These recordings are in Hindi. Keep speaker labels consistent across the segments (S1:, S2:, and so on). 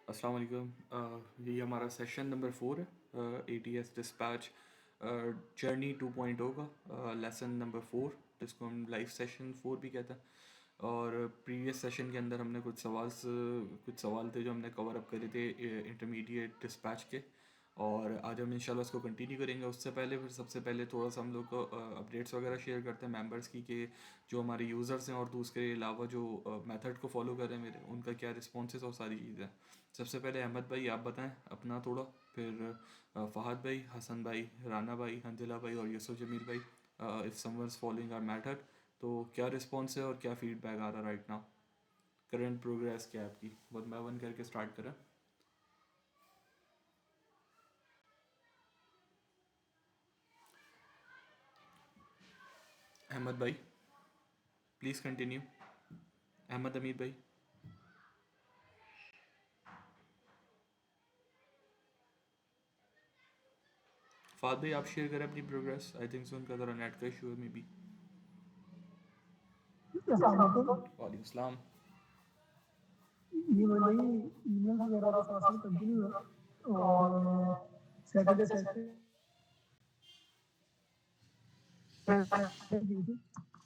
S1: अस्सलाम वालेकुम। ये हमारा सेशन नंबर 4 है, ATS डिस्पैच जर्नी 2.0 का लेसन नंबर 4, जिसको हम लाइव सेशन 4 भी कहते हैं। और प्रीवियस सेशन के अंदर हमने कुछ सवाल थे जो हमने कवर अप करे थे इंटरमीडिएट डिस्पैच के। और आज हम इंशाल्लाह उसको कंटिन्यू करेंगे। उससे पहले फिर सबसे पहले थोड़ा सा हम लोग को अपडेट्स वगैरह शेयर करते हैं मेंबर्स की, कि जो हमारे यूज़र्स हैं और दूसरे अलावा जो मेथड को फॉलो कर रहे हैं मेरे, उनका क्या रिस्पॉन्सेज और सारी चीज़ें। सबसे पहले अहमद भाई आप बताएं अपना थोड़ा, फिर फ़हद भाई, हसन भाई, राना भाई, हंजिला भाई और यूसुफ जमील भाई, if someone's following our method, तो क्या रिस्पॉन्स है और क्या फीडबैक आ रहा है राइट नाउ, करंट प्रोग्रेस क्या है आपकी। वन बाय वन करके स्टार्ट करें। अहमद भाई प्लीज़ कंटिन्यू। अहमद अमीर भाई। फ़हद भाई आप शेयर करें अपनी प्रोग्रेस। आई थिंक सो उनका ज़रा नेट का इशू है मे बी।
S2: अस्सलाम वालेकुम।
S1: वालेकुम सलाम।
S2: ये वही ईमेल्स वगैरह के साथ साथ कंटिन्यू है और सैटरडे सैटरडे दी थी,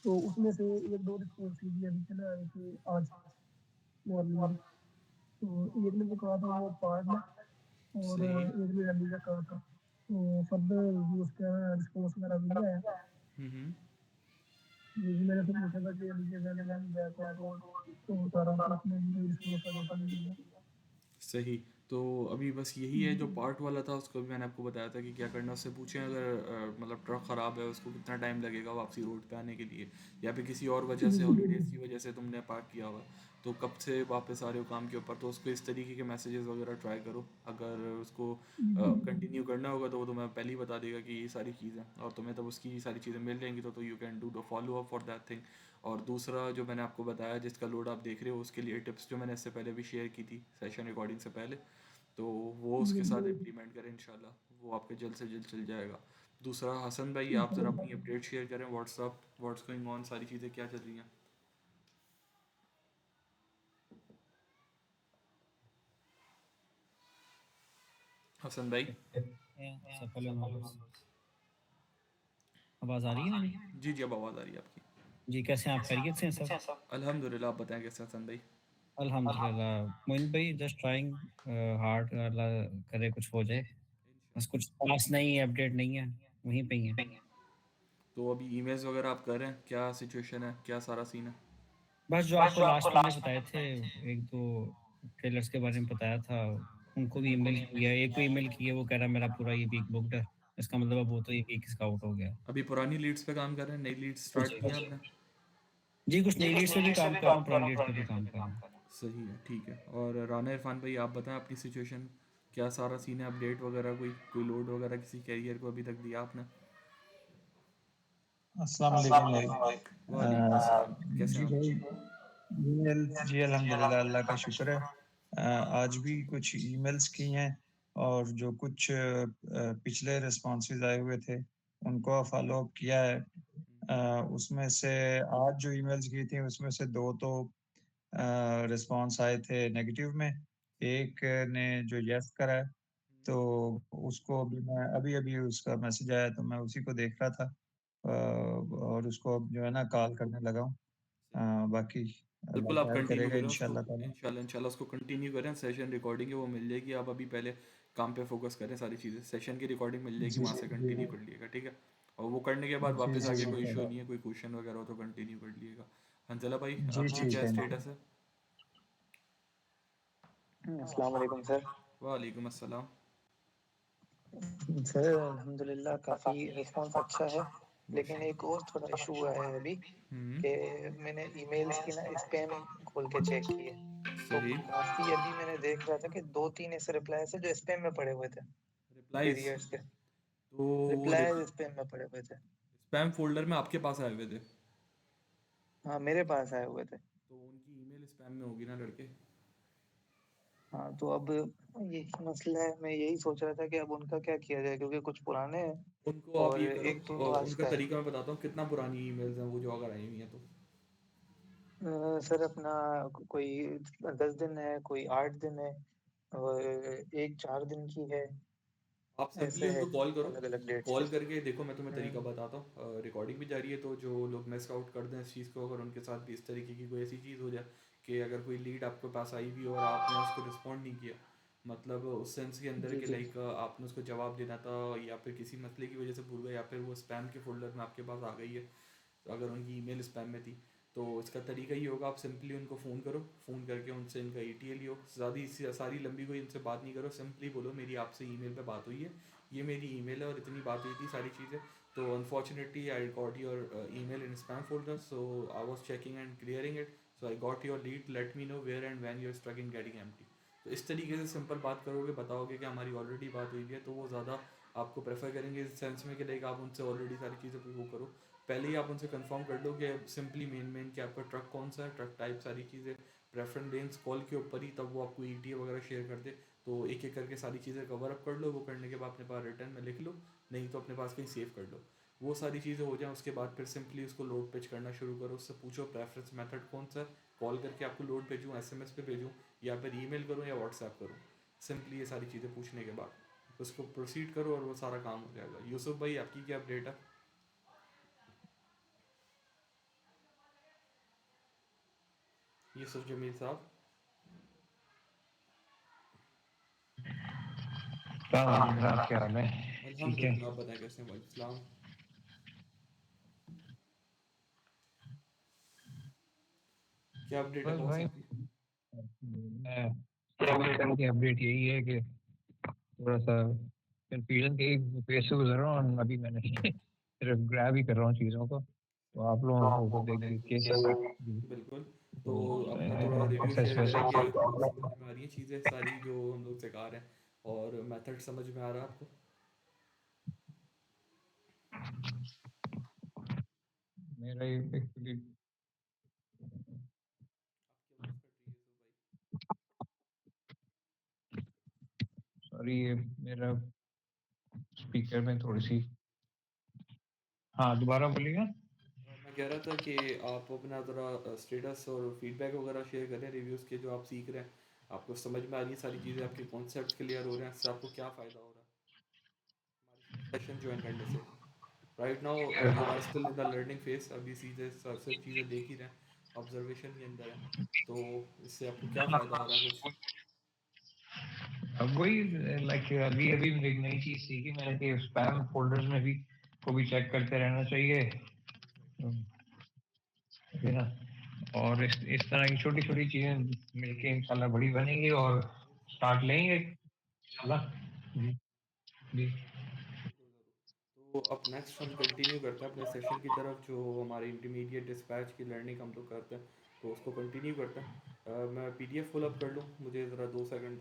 S2: तो उसमें से एक दो रिस्पॉन्स भी अभी चले आए थे आज मॉर्निंग में। तो एक ने जो कहा था वो पार्ट में, और
S1: सही।
S2: एक ने रैली का कहा था। तो फर्दर रिव्यू उसका रिस्पॉन्स वगैरह भी नहीं आया।
S1: हम्म।
S2: ये भी मैंने से पूछा था कि अभी के वैन वैन बैकवर्ड रोड, तो बता रहा था उसमें भी कोई रिस्पॉन्स अभी तक नहीं मिला।
S1: सही। तो अभी बस यही है जो पार्ट वाला था, उसको भी मैंने आपको बताया था कि क्या करना। उससे पूछें अगर मतलब ट्रक ख़राब है उसको कितना टाइम लगेगा वापसी रोड पे आने के लिए, या फिर किसी और वजह से, हॉलीडेज़ की वजह से तुमने पार्क किया हुआ, तो कब से वापस आ रहे हो काम के ऊपर। तो उसको इस तरीके के मैसेजेस वगैरह ट्राई करो। अगर उसको कंटिन्यू करना होगा तो वो तुम्हें पहले ही बता देगा कि ये सारी चीज़ें, और तुम्हें तब उसकी सारी चीज़ें मिल जाएंगी, तो you can do the follow up for that thing. और दूसरा जो मैंने आपको बताया जिसका लोड आप देख रहे हो, उसके लिए टिप्स जो मैंने इससे पहले भी शेयर की थी सेशन रिकॉर्डिंग से पहले, तो वो उसके साथ इम्प्लीमेंट करें इंशाल्लाह, वो आपके जल्द से जल्द चल जाएगा। दूसरा हसन भाई आप ज़रा अपनी अपडेट शेयर करें, व्हाट्सअप व्हाट्स गोइंग ऑन, सारी चीज़ें क्या चल रही हैं। हसन भाई।
S3: सबसे पहले आवाज़ आ रही है मेरी?
S1: जी जी अब आवाज़ आ रही है आपकी।
S3: जी, कैसे हैं आप? खैरियत से हैं सब?
S1: अल्हम्दुलिल्लाह, आप बताएं कैसे हसन भाई।
S3: अल्हम्दुलिल्लाह। मोइन भाई जस्ट ट्राइंग हार्ड, अल्लाह करे कुछ हो जाए। बस कुछ खास नहीं है, अपडेट नहीं है, वहीं पे ही है।
S1: तो अभी ईमेल्स वगैरह आप कर रहे हैं, क्या सिचुएशन है, क्या सारा सीन है।
S3: बस जो आपको लास्ट में मैंने बताए थे, 1-2 ट्रेलर्स के बारे में बताया था, उनको भी ईमेल किया है। एक को ईमेल किया, वो कह रहा है मेरा पूरा ये वीक बुक्ड है। इसका मतलब अब वो तो ये वीक इसका आउट हो गया।
S1: अभी पुरानी लीड्स पे काम कर रहे हैं, नई लीड्स स्टार्ट
S3: जी।
S1: किया आपने।
S3: जी, कुछ नई लीड्स पे भी काम कर रहा हूँ, पुरानी लीड्स पे भी काम कर रहा हूँ।
S1: सही है, ठीक है। और राना इरफान भाई आप बताएं अपनी सिचुएशन, क्या सारा सीन है, अपडेट वगैरह, कोई कोई लोड वगैरह किसी कैरियर को अभी तक दिया आपने।
S4: अस्सलाम वालेकुम भाई।
S1: वालेकुम अस्सलाम, कैसे
S4: जी
S1: हैं
S4: भाई,
S1: आप।
S4: ईमेल जी अल्हम्दुलिल्लाह, अल्लाह का शुक्र है। आज भी कुछ ईमेल्स की हैं, और जो कुछ पिछले रिस्पॉन्सेज आए हुए थे उनको फॉलो अप किया है। उसमें से आज जो ईमेल्स की थी उसमें से दो तो रिस्पॉन्स आए थे नेगेटिव में। एक ने जो यस करा है, तो उसको अभी मैं अभी अभी उसका मैसेज आया तो मैं उसी को देख रहा था। और उसको अब जो है ना कॉल करने लगा हूँ। बाकी अल्लाह
S1: बिल्कुल आप
S4: खैर
S1: कंटिन्यू
S4: करेगा
S1: करें उसको,
S4: इंशाल्लाह ताला।
S1: इंशाल्लाह इंशाल्लाह उसको कंटिन्यू करें। सेशन रिकॉर्डिंग है वो मिल जाएगी, आप अभी पहले काम पे फोकस करें। सारी चीज़ें सेशन की रिकॉर्डिंग मिल जाएगी,
S4: जी
S1: वहाँ से
S4: जी
S1: कंटिन्यू कर लिएगा, ठीक है। और वो करने के बाद
S4: जी
S1: वापस
S4: जी
S1: आके कोई
S4: ठीक है।
S1: इशू नहीं है, कोई क्वेश्चन वगैरह हो तो कंटिन्यू कर लिएगा। हंसला भाई
S4: जी
S1: आपकी
S4: ठीक
S1: क्या
S4: है।
S1: स्टेटस है।
S5: अस्सलाम वालेकुम सर।
S1: वालेकुम अस्सलाम।
S5: सर अल्हम्दुलिल्लाह काफ़ी रिस्पॉन्स अच्छा है, लेकिन एक और थोड़ा इशू हुआ है अभी
S1: हम्म।
S5: कि मैंने ईमेल्स की ना स्पैम खोल के चेक किए, तो
S1: सही।
S5: काफ़ी अभी मैंने देख रहा था कि 2-3 ऐसे रिप्लाईज़ हैं जो स्पैम में पड़े हुए थे,
S1: रिप्लाईज,
S5: पीरियड्स के।
S1: तो वो
S5: रिप्लाईज़ स्पैम में पड़े हुए थे।
S1: स्पैम फोल्डर में आपके पास आए हुए थे,
S5: हाँ, मेरे पास आए हुए थे।
S1: तो उनकी ईमेल स्पैम में होगी ना लड़के।
S5: हाँ, तो अब यही मसला है, मैं यही सोच रहा था कि अब उनका क्या किया जाए, क्योंकि कुछ पुराने हैं
S1: उनको आप
S5: और
S1: ये करो,
S5: एक तो आज
S1: उनका
S5: का है।
S1: तरीका मैं बताता हूँ, कितना पुरानी ईमेल्स हैं वो जो अगर आई हुई हैं तो।
S5: सर अपना कोई 10 दिन है, कोई 8 दिन है, और एक 4 दिन की है,
S1: आप सिंपली
S5: ऐसे है
S1: उनको कॉल करो।
S5: अलग-अलग डेट्स पे।
S1: कॉल करके देखो, मैं तुम्हें तरीका
S5: हुँ,
S1: बताता हूँ। रिकॉर्डिंग भी जारी है, तो जो लोग मिस आउट कर दें इस चीज़ को, अगर उनके साथ भी इस तरीके की कोई ऐसी चीज़ हो जाए कि अगर कोई लीड आपके पास आई भी और आपने उसको रिस्पॉन्ड नहीं किया, मतलब उस सेंस के अंदर
S5: जी,
S1: कि
S5: जी।
S1: लाइक आपने उसको जवाब देना था, या फिर किसी मसले की वजह से भूल गए, या फिर वो स्पैम के फोल्डर में आपके पास आ गई है, तो अगर उनकी ईमेल स्पैम में थी, तो इसका तरीका ये होगा, आप सिंपली उनको फ़ोन करो। फ़ोन करके उनसे इनका ETA लियो। ज़्यादा सारी लंबी कोई इनसे बात नहीं करो, सिंपली बोलो मेरी आपसे ईमेल पे बात हुई है, ये मेरी ईमेल है और इतनी बात हुई थी, सारी चीज़ें। तो unfortunately I got your email in spam folder, so I was checking and clearing it, so I got your lead, let me know where and when you are struck in getting empty. तो इस तरीके से सिंपल बात करोगे, बताओगे कि हमारी ऑलरेडी बात हुई है, तो वो ज़्यादा आपको प्रेफर करेंगे इस सेंस में कि लाइक आप उनसे ऑलरेडी सारी चीज़ें वो करो। पहले ही आप उनसे कंफर्म कर लो कि सिंपली मेन कि आपका ट्रक कौन सा है, ट्रक टाइप, सारी चीज़ें, प्रेफरेंस लेंस कॉल के ऊपर ही, तब वो आपको ETA वगैरह शेयर कर दे। तो एक एक करके सारी चीज़ें कवर अप कर लो। वो करने के बाद अपने पास रिटर्न में लिख लो, नहीं तो अपने पास कहीं सेव कर लो। वो सारी चीज़ें हो जाएं, उसके बाद फिर सिंपली उसको लोड पेज करना शुरू करो। उससे पूछो प्रेफरेंस मेथड कौन सा है, कॉल करके आपको लोड भेजूँ, SMS पे भेजूँ, या फिर ईमेल करूँ या व्हाट्सएप करूँ। सिंपली ये सारी चीज़ें पूछने के बाद उसको प्रोसीड करो और वो सारा काम हो जाएगा। यूसुफ भाई, आपकी क्या अपडेट है? यूसुफ जमील साहब।
S6: आप क्या हाल है? ठीक है।
S1: अल्हम्दुलिल्लाह, आप बताएं कैसे हैं? वालेकुम सलाम। क्या अपडेट है
S6: बस
S1: बॉस
S6: भाई,
S1: आपकी?
S6: मैं की अपडेट यही है कि थोड़ा सा कंफ्यूजन के फेस से गुजर रहा हूँ, और अभी मैंने सिर्फ ग्रैब ही कर रहा हूँ चीज़ों को, तो आप लोगों को देख देख के
S1: बिल्कुल। तो
S6: तो
S1: अपना थोड़ा रिव्यू
S6: प्रोसेस
S1: शेयर करें कि
S6: वैसे
S1: आपको समझ में आ रही हैं चीज़ें सारी जो हम लोग सिखा रहे हैं, और मेथड समझ में आ रहा है आपको?
S6: मेरा एक्चुअली
S1: आपकी आवाज़ कट रही है यूसुफ भाई।
S6: सॉरी, ये मेरा स्पीकर में थोड़ी सी, हाँ दोबारा बोलिएगा।
S1: मैं कह रहा था कि आप अपना ज़रा स्टेटस और फीडबैक वगैरह शेयर करें रिव्यूज़ के, जो आप सीख रहे हैं, आपको समझ में आ रही है सारी चीज़ें, आपके कॉन्सेप्ट क्लियर हो रहे हैं, इससे आपको क्या फ़ायदा हो रहा है हमारे सेशन ज्वाइन करने से? Right now you are still in the learning phase, अभी सीधे सिर्फ चीज़ें देख ही रहे हैं, ऑब्जर्वेशन के अंदर है, तो इससे आपको क्या फ़ायदा हो रहा है कुछ?
S6: अब वही, लाइक अभी अभी एक नई चीज सीखी मैंने कि स्पैम फोल्डर्स में भी को भी चेक करते रहना चाहिए, है ना। और इस तरह की छोटी छोटी चीजें मिलके इंशाल्लाह बड़ी बनेंगी और स्टार्ट लेंगे इंशाल्लाह। जी जी।
S1: ज़रूर ज़रूर। तो अब नेक्स्ट हम कंटिन्यू करते हैं अपने सेशन की तरफ, जो हमारे इंटरमीडिएट डिस्पैच की लर्निंग हम लोग करते हैं, तो उसको कंटिन्यू करते हैं। मैं PDF फुल अप कर लूँ, मुझे ज़रा 2 सेकंड।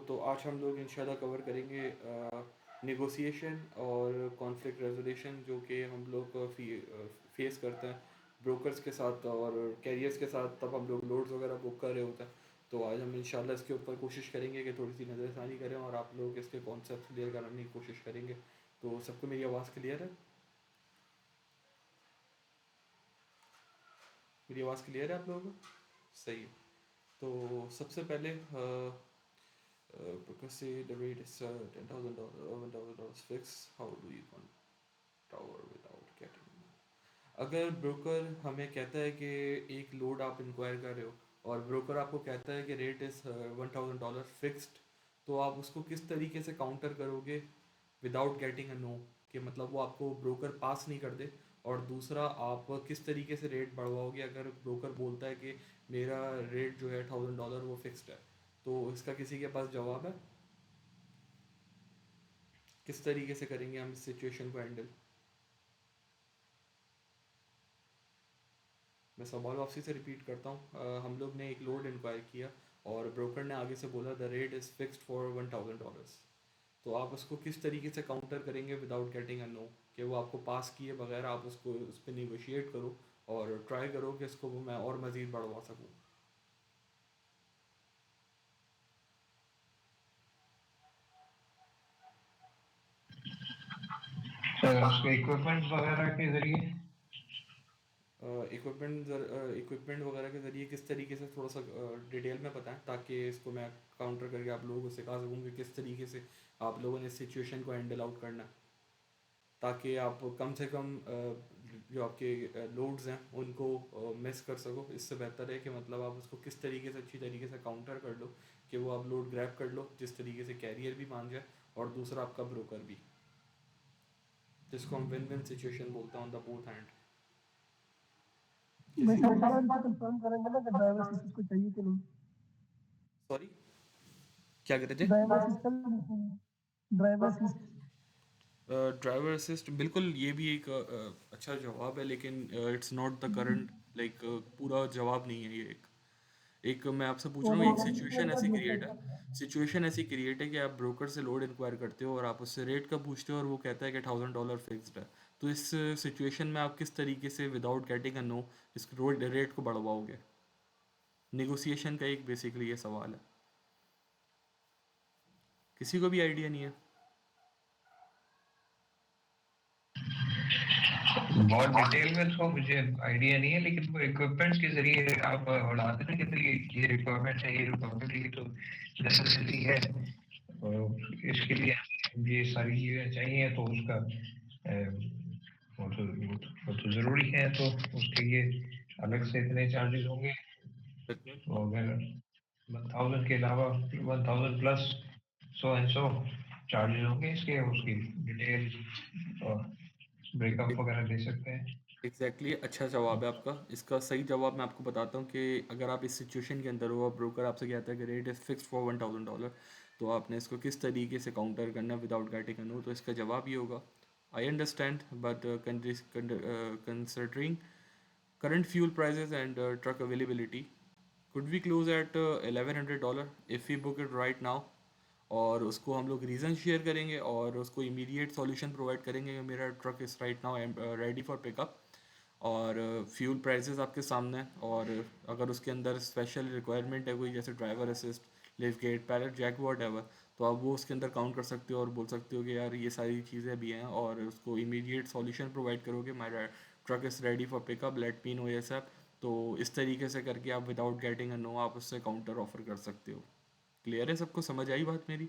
S1: तो आज हम लोग इंशाल्लाह कवर करेंगे नेगोशिएशन और कॉन्फ्लिक्ट रेजोल्यूशन, जो कि हम लोग फेस करते हैं ब्रोकर्स के साथ और कैरियर्स के साथ, तब हम लोग लोड्स वगैरह बुक कर रहे होते हैं। तो आज हम इंशाल्लाह इसके ऊपर कोशिश करेंगे कि थोड़ी सी नज़रसानी करें और आप लोग इसके कॉन्सेप्ट क्लियर कराने की कोशिश करेंगे। तो सबको मेरी आवाज़ क्लियर है? मेरी आवाज़ क्लियर है आप लोगों को? सही है। तो सबसे पहले because say the rate is $10,000 or $1,000 fixed, how do you want tower without getting? अगर ब्रोकर हमें कहता है कि एक लोड आप इंक्वायर कर रहे हो और ब्रोकर आपको कहता है कि रेट इज़ $1,000 फिक्स्ड, तो आप उसको किस तरीके से काउंटर करोगे विदाउट गेटिंग अ नो, कि मतलब वो आपको ब्रोकर पास नहीं कर दे। और दूसरा, आप किस तरीके से रेट बढ़वाओगे अगर ब्रोकर बोलता है कि मेरा रेट जो है $1,000 वो फिक्स्ड है। तो इसका किसी के पास जवाब है? किस तरीके से करेंगे हम इस सिचुएशन को हैंडल? मैं सवाल वापसी से रिपीट करता हूँ। हम लोग ने एक लोड इंक्वायर किया और ब्रोकर ने आगे से बोला the rate is fixed for $1,000। तो आप उसको किस तरीके से काउंटर करेंगे विदाउट गेटिंग अ नो, कि वो आपको पास किए बगैर आप उसको उस पर निगोशिएट करो और ट्राई करो कि इसको मैं और मज़ीद बढ़वा सकूँ।
S6: उसके इक्विपमेंट वगैरह के जरिए
S1: इक्विपमेंट वगैरह के ज़रिए किस तरीके से, थोड़ा सा डिटेल में बताएं ताकि इसको मैं काउंटर करके आप लोगों को सिखा सकूँ कि किस तरीके से आप लोगों ने इस सिचुएशन को हैंडल आउट करना है, ताकि आप कम से कम जो आपके लोड्स हैं उनको मिस कर सको। इससे बेहतर है कि मतलब आप उसको किस तरीके से अच्छी तरीके से काउंटर कर लो कि वो आप लोड ग्रैब कर लो जिस तरीके से कैरियर भी मान जाए और दूसरा आपका ब्रोकर भी, जिसको हम विन विन सिचुएशन बोलते हैं ऑन द बोथ हैंड।
S2: मैं शायद इनसे कंफर्म करेंगे ना कि ड्राइवर सिस्टम को चाहिए कि नहीं।
S1: सॉरी, क्या कह रहे थे?
S2: Driver system, driver system
S1: driver assist, बिल्कुल ये भी एक अच्छा जवाब है, लेकिन it's not the current, like पूरा जवाब नहीं है ये। एक मैं आपसे पूछ रहा हूँ, एक सिचुएशन ऐसी क्रिएट है, सिचुएशन ऐसी क्रिएट है कि आप ब्रोकर से लोड इंक्वायर करते हो और आप उससे रेट का पूछते हो और वो कहता है कि $1,000 फिक्स्ड है। तो इस सिचुएशन में आप किस तरीके से विदाउट गेटिंग अ नो इस रोड रेट को बढ़वाओगे? नेगोशिएशन का एक बेसिकली ये सवाल है। किसी को भी आइडिया नहीं है?
S6: बहुत डिटेल में तो मुझे आइडिया नहीं है, लेकिन वो इक्विपमेंट के जरिए आप बढ़ाते हैं कि ये रिक्वायरमेंट है, ये रिक्वायरमेंट, ये तो नेसेसिटी है और इसके लिए ये सारी चीज़ें चाहिए, तो उसका वो तो ज़रूरी है, तो उसके लिए अलग से इतने चार्जेस होंगे। तो अगर 1,000 के अलावा 1,000 plus so and so charges होंगे इसके, उसकी डिटेल और ब्रेकअप वगैरह दे सकते हैं।
S1: एग्जैक्टली अच्छा जवाब है आपका। इसका सही जवाब मैं आपको बताता हूँ कि अगर आप इस सिचुएशन के अंदर हो, ब्रोकर आपसे कहता है कि रेट इज़ फिक्स्ड फॉर $1,000, तो आपने इसको किस तरीके से काउंटर करना है विदाउट गेटिंग अ नो। तो इसका जवाब ये होगा, I understand but considering current fuel prices and truck availability, could we close at $1,100 if we book it right now? और उसको हम लोग रीज़न शेयर करेंगे और उसको इमीडिएट सॉल्यूशन प्रोवाइड करेंगे कि मेरा truck is right now ready for pickup और फ्यूल प्राइसेस आपके सामने हैं। और अगर उसके अंदर स्पेशल रिक्वायरमेंट है कोई, जैसे driver assist, lift gate, pallet jack, whatever, तो आप वो उसके अंदर काउंट कर सकते हो और बोल सकते हो कि यार ये सारी चीज़ें भी हैं और उसको इमीडिएट सॉल्यूशन प्रोवाइड करोगे, my truck is ready for pickup, let me know ये सब। तो इस तरीके से करके आप विदाउट गेटिंग अ नो आप उससे काउंटर ऑफर कर सकते हो। क्लियर है सबको? समझ आई बात मेरी?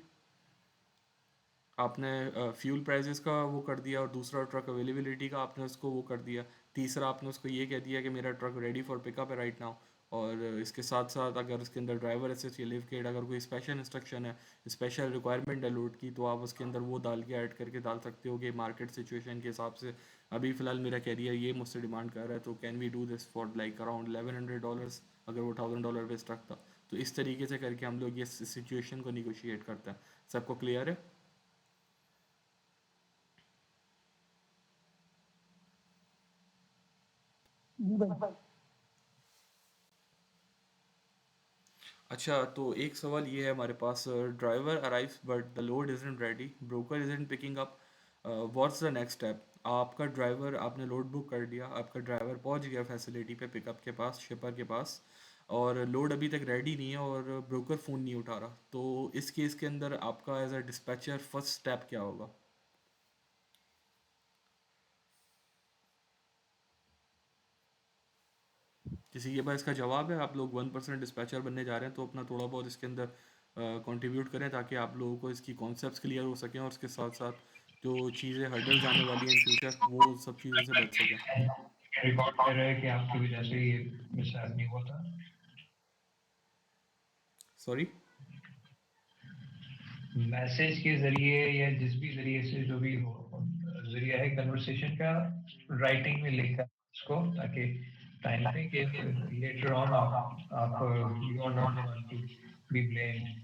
S1: आपने फ्यूल प्राइसेस का वो कर दिया और दूसरा ट्रक अवेलेबिलिटी का आपने उसको वो कर दिया। तीसरा आपने उसको ये कह दिया कि मेरा ट्रक रेडी फॉर पिकअप है राइट नाउ। और इसके साथ साथ अगर उसके अंदर ड्राइवर असिस्ट या लिफ्ट किट, अगर कोई स्पेशल इंस्ट्रक्शन है, स्पेशल रिक्वायरमेंट है लोड की, तो आप उसके अंदर वो डाल के ऐड करके डाल सकते हो कि मार्केट सिचुएशन के हिसाब से अभी फ़िलहाल मेरा कैरियर ये मुझसे डिमांड कर रहा है, तो can we do this for like around $1,100 अगर वो $1,000 बेस्ट ट्रक था। तो इस तरीके से करके हम लोग ये सिचुएशन को निगोशिएट करते हैं। सबको क्लियर है?
S2: जी भाई।
S1: अच्छा, तो एक सवाल ये है हमारे पास, driver arrives but the load isn't ready, broker isn't picking up, what's the next step? आपका ड्राइवर, आपने लोड बुक कर दिया, आपका ड्राइवर पहुंच गया फैसिलिटी पे पिकअप के पास, शिपर के पास, और लोड अभी तक रेडी नहीं है और ब्रोकर फ़ोन नहीं उठा रहा, तो इस केस के अंदर आपका as a dispatcher first step क्या होगा? किसी के पास इसका जवाब है? आप लोग 1% डिस्पैचर बनने जा रहे हैं तो अपना थोड़ा बहुत इसके अंदर कंट्रीब्यूट करें ताकि आप लोगों को इसकी कॉन्सेप्ट्स क्लियर हो सकें और उसके साथ साथ जो चीज़ें हर्डल्स आने वाली हैं इन फ्यूचर वो सब चीज़ों से बच सकें।
S6: रिकॉर्ड कर रहे हैं कि आपकी वजह से ये मिसहैप नहीं हुआ था।
S1: सॉरी?
S6: मैसेज के जरिए या जिस भी जरिए से जो भी हो, जरिया है कन्वर्सेशन का, राइटिंग में लिखा उसको, ताकि टाइम पे कि लेटर ऑन आप you are not the one to be blamed.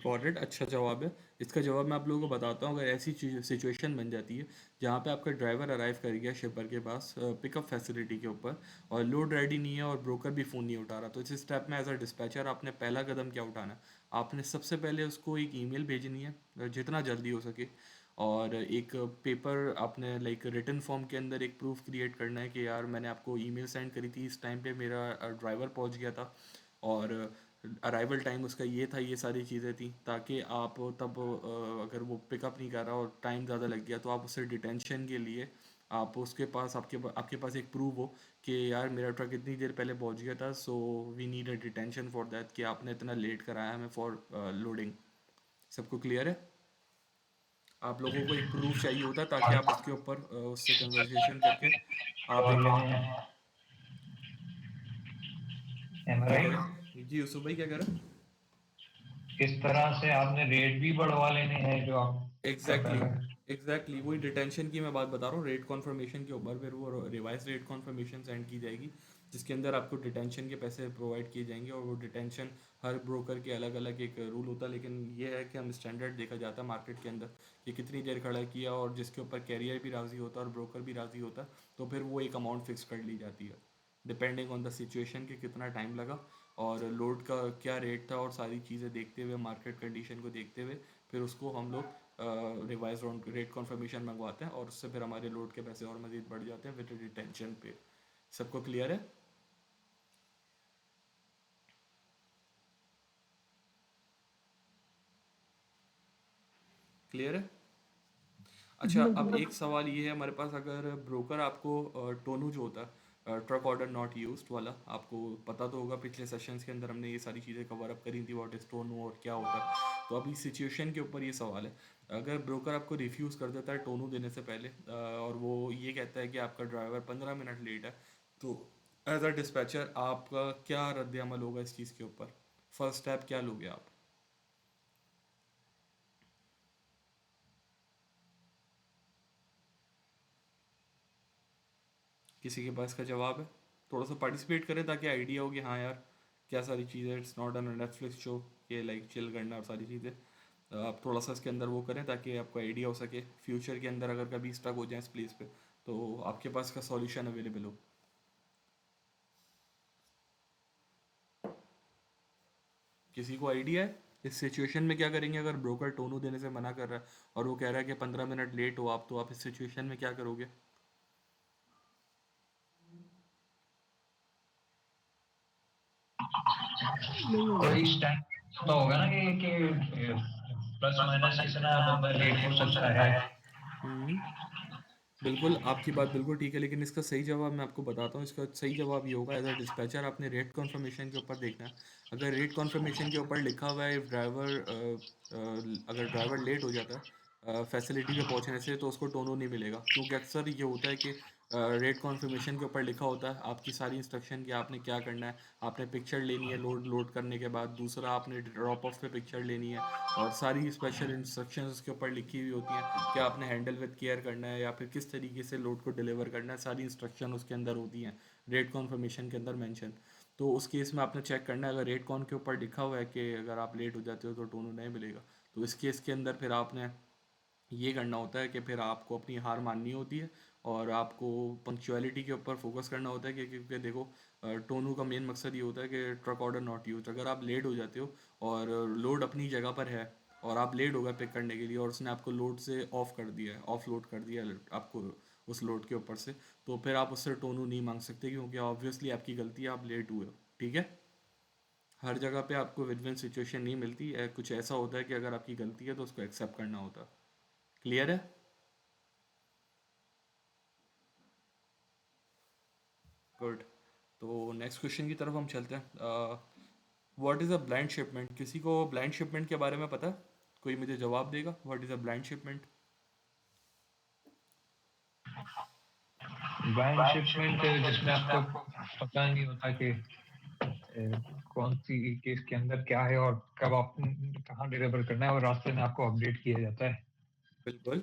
S1: Got it, अच्छा जवाब है। इसका जवाब मैं आप लोगों को बताता हूँ। अगर ऐसी सिचुएशन बन जाती है जहाँ पे आपका ड्राइवर अराइव कर गया शिपर के पास पिकअप फैसिलिटी के ऊपर और लोड रेडी नहीं है और ब्रोकर भी फ़ोन नहीं उठा रहा, तो इस स्टेप में एज अ डिस्पैचर आपने पहला कदम क्या उठाना है? आपने सबसे पहले उसको एक ईमेल भेजनी है जितना जल्दी हो सके, और एक पेपर आपने लाइक रिटन फॉर्म के अंदर एक प्रूफ क्रिएट करना है कि यार मैंने आपको ईमेल सेंड करी थी, इस टाइम पे मेरा ड्राइवर पहुंच गया था और अराइवल टाइम उसका ये था, ये सारी चीज़ें थी, ताकि आप तब अगर वो पिकअप नहीं कर रहा और टाइम ज़्यादा लग गया तो आप उससे डिटेंशन के लिए आप उसके पास आपके पास एक प्रूफ हो कि यार मेरा ट्रक इतनी देर पहले पहुंच गया था, so we need a detention for that, कि आपने इतना लेट कराया हमें फॉर लोडिंग। सबको क्लियर है? आप लोगों को एक प्रूफ चाहिए होता है ताकि आप उसके ऊपर उससे कन्वर्सेशन करके आप
S6: और
S1: एक
S6: लेने हैं, am I
S1: क्या कह
S6: right?
S1: रहे हैं जी यूसुफ भाई, क्या कह रहे हैं?
S6: किस तरह से आपने रेट भी बढ़वा लेने हैं जो आपका
S1: एग्जैक्टली
S6: पहला है।
S1: एग्जैक्टली वही डिटेंशन की मैं बात बता रहा हूँ। रेट कॉन्फर्मेशन के ऊपर फिर वो रिवाइज रेट कॉन्फर्मेशन सेंड की जाएगी जिसके अंदर आपको डिटेंशन के पैसे प्रोवाइड किए जाएंगे, और वो डिटेंशन हर ब्रोकर के अलग अलग एक रूल होता है, लेकिन ये है कि हम स्टैंडर्ड देखा जाता है मार्केट के अंदर कि कितनी देर खड़ा किया, और जिसके ऊपर कैरियर भी राज़ी होता है और ब्रोकर भी राज़ी होता है, तो फिर वो एक अमाउंट फिक्स कर ली जाती है डिपेंडिंग ऑन द सिचुएशन कि कितना टाइम लगा और लोड का क्या रेट था, और सारी चीज़ें देखते हुए मार्केट कंडीशन को देखते हुए फिर उसको हम लोग रिवाइज रेट कॉन्फर्मेशन मंगवाते हैं और उससे फिर हमारे लोड के पैसे और मज़ीद बढ़ जाते हैं विद डिटेंशन पे। सबको क्लियर है? क्लियर है? अच्छा,
S2: जी
S1: अब
S2: अंकुल।
S1: एक सवाल ये है हमारे पास, अगर ब्रोकर आपको टोनू जो होता है ट्रक ऑर्डर नॉट यूज्ड वाला, आपको पता तो होगा पिछले सेशंस के अंदर हमने ये सारी चीज़ें कवर अप करी थी, व्हाट इज टोनू और क्या होता है। तो अभी सिचुएशन के ऊपर ये सवाल है, अगर ब्रोकर आपको रिफ्यूज़ कर देता है टोनू देने से पहले और वो ये कहता है कि आपका ड्राइवर 15 मिनट लेट है, तो एज अ डिस्पैचर आपका क्या रद्द अमल होगा इस चीज़ के ऊपर? फर्स्ट स्टेप क्या लोगे आप? किसी के पास का जवाब है? थोड़ा सा पार्टिसिपेट करें ताकि आइडिया हो कि हाँ यार क्या सारी चीज़ें, it's not an Netflix show कि लाइक चिल करना और सारी चीज़ें। आप थोड़ा सा इसके अंदर वो करें ताकि आपको आइडिया हो सके फ्यूचर के अंदर अगर कभी स्टक हो जाए इस प्लेस पे तो आपके पास का सॉल्यूशन अवेलेबल हो। किसी को आइडिया है इस सिचुएशन में क्या करेंगे अगर ब्रोकर टोनू देने से मना कर रहा है और वो कह रहा है कि 15 मिनट लेट हो आप, तो आप इस सिचुएशन में क्या करोगे?
S2: नहीं होगा।
S6: कोई स्टैंड तो होगा ना कि प्लस माइनस इतना बंदा लेट हो सकता है।
S1: हम्म, बिल्कुल आपकी बात बिल्कुल ठीक है, लेकिन इसका सही जवाब मैं आपको बताता हूँ। इसका सही जवाब ये होगा, एज अ डिस्पैचर आपने रेट कॉन्फर्मेशन के ऊपर देखना है। अगर रेट कॉन्फर्मेशन के ऊपर लिखा हुआ है ड्राइवर अगर ड्राइवर लेट हो जाता है फैसिलिटी पे पहुंचने से, तो उसको टोनो नहीं मिलेगा, क्योंकि अक्सर ये होता है कि रेट कॉन्फर्मेशन के ऊपर लिखा होता है आपकी सारी इंस्ट्रक्शन कि आपने क्या करना है। आपने पिक्चर लेनी है लोड लोड करने के बाद, दूसरा आपने ड्रॉप ऑफ पे पिक्चर लेनी है, और सारी स्पेशल इंस्ट्रक्शंस उसके ऊपर लिखी हुई होती हैं कि आपने हैंडल विद केयर करना है या फिर किस तरीके से लोड को डिलीवर करना है। सारी इंस्ट्रक्शन उसके अंदर होती हैं रेट कॉन्फर्मेशन के अंदर मेंशन। तो उस केस में आपने चेक करना है, अगर रेट कॉन के ऊपर लिखा हुआ है कि अगर आप लेट हो जाते हो तो टोनो नहीं मिलेगा, तो इस केस के अंदर फिर आपने ये करना होता है कि फिर आपको अपनी हार माननी होती है और आपको पंक्चुअलिटी के ऊपर फोकस करना होता है क्योंकि देखो टोनू का मेन मकसद ये होता है कि ट्रक ऑर्डर नॉट यूज। अगर आप लेट हो जाते हो और लोड अपनी जगह पर है और आप लेट हो गए पिक करने के लिए और उसने आपको लोड से ऑफ कर दिया है, ऑफ लोड कर दिया है आपको उस लोड के ऊपर से, तो फिर आप उससे टोनू नहीं मांग सकते क्योंकि ऑब्वियसली आपकी गलती है, आप लेट हुए हो। ठीक है, हर जगह पे आपको विन विन सिचुएशन नहीं मिलती है, कुछ ऐसा होता है कि अगर आपकी गलती है तो उसको एक्सेप्ट करना होता है। क्लियर है? गुड। तो नेक्स्ट क्वेश्चन की तरफ हम चलते हैं। What is a blind shipment? किसी को ब्लाइंड शिपमेंट के बारे में पता है? कोई मुझे जवाब देगा, what is a blind shipment?
S6: Blind shipment जिसमें आपको पता नहीं होता कि कौन सी केस के अंदर क्या है और कब आप कहाँ डिलीवर करना है, और रास्ते में आपको अपडेट किया जाता है।
S1: बिल्कुल,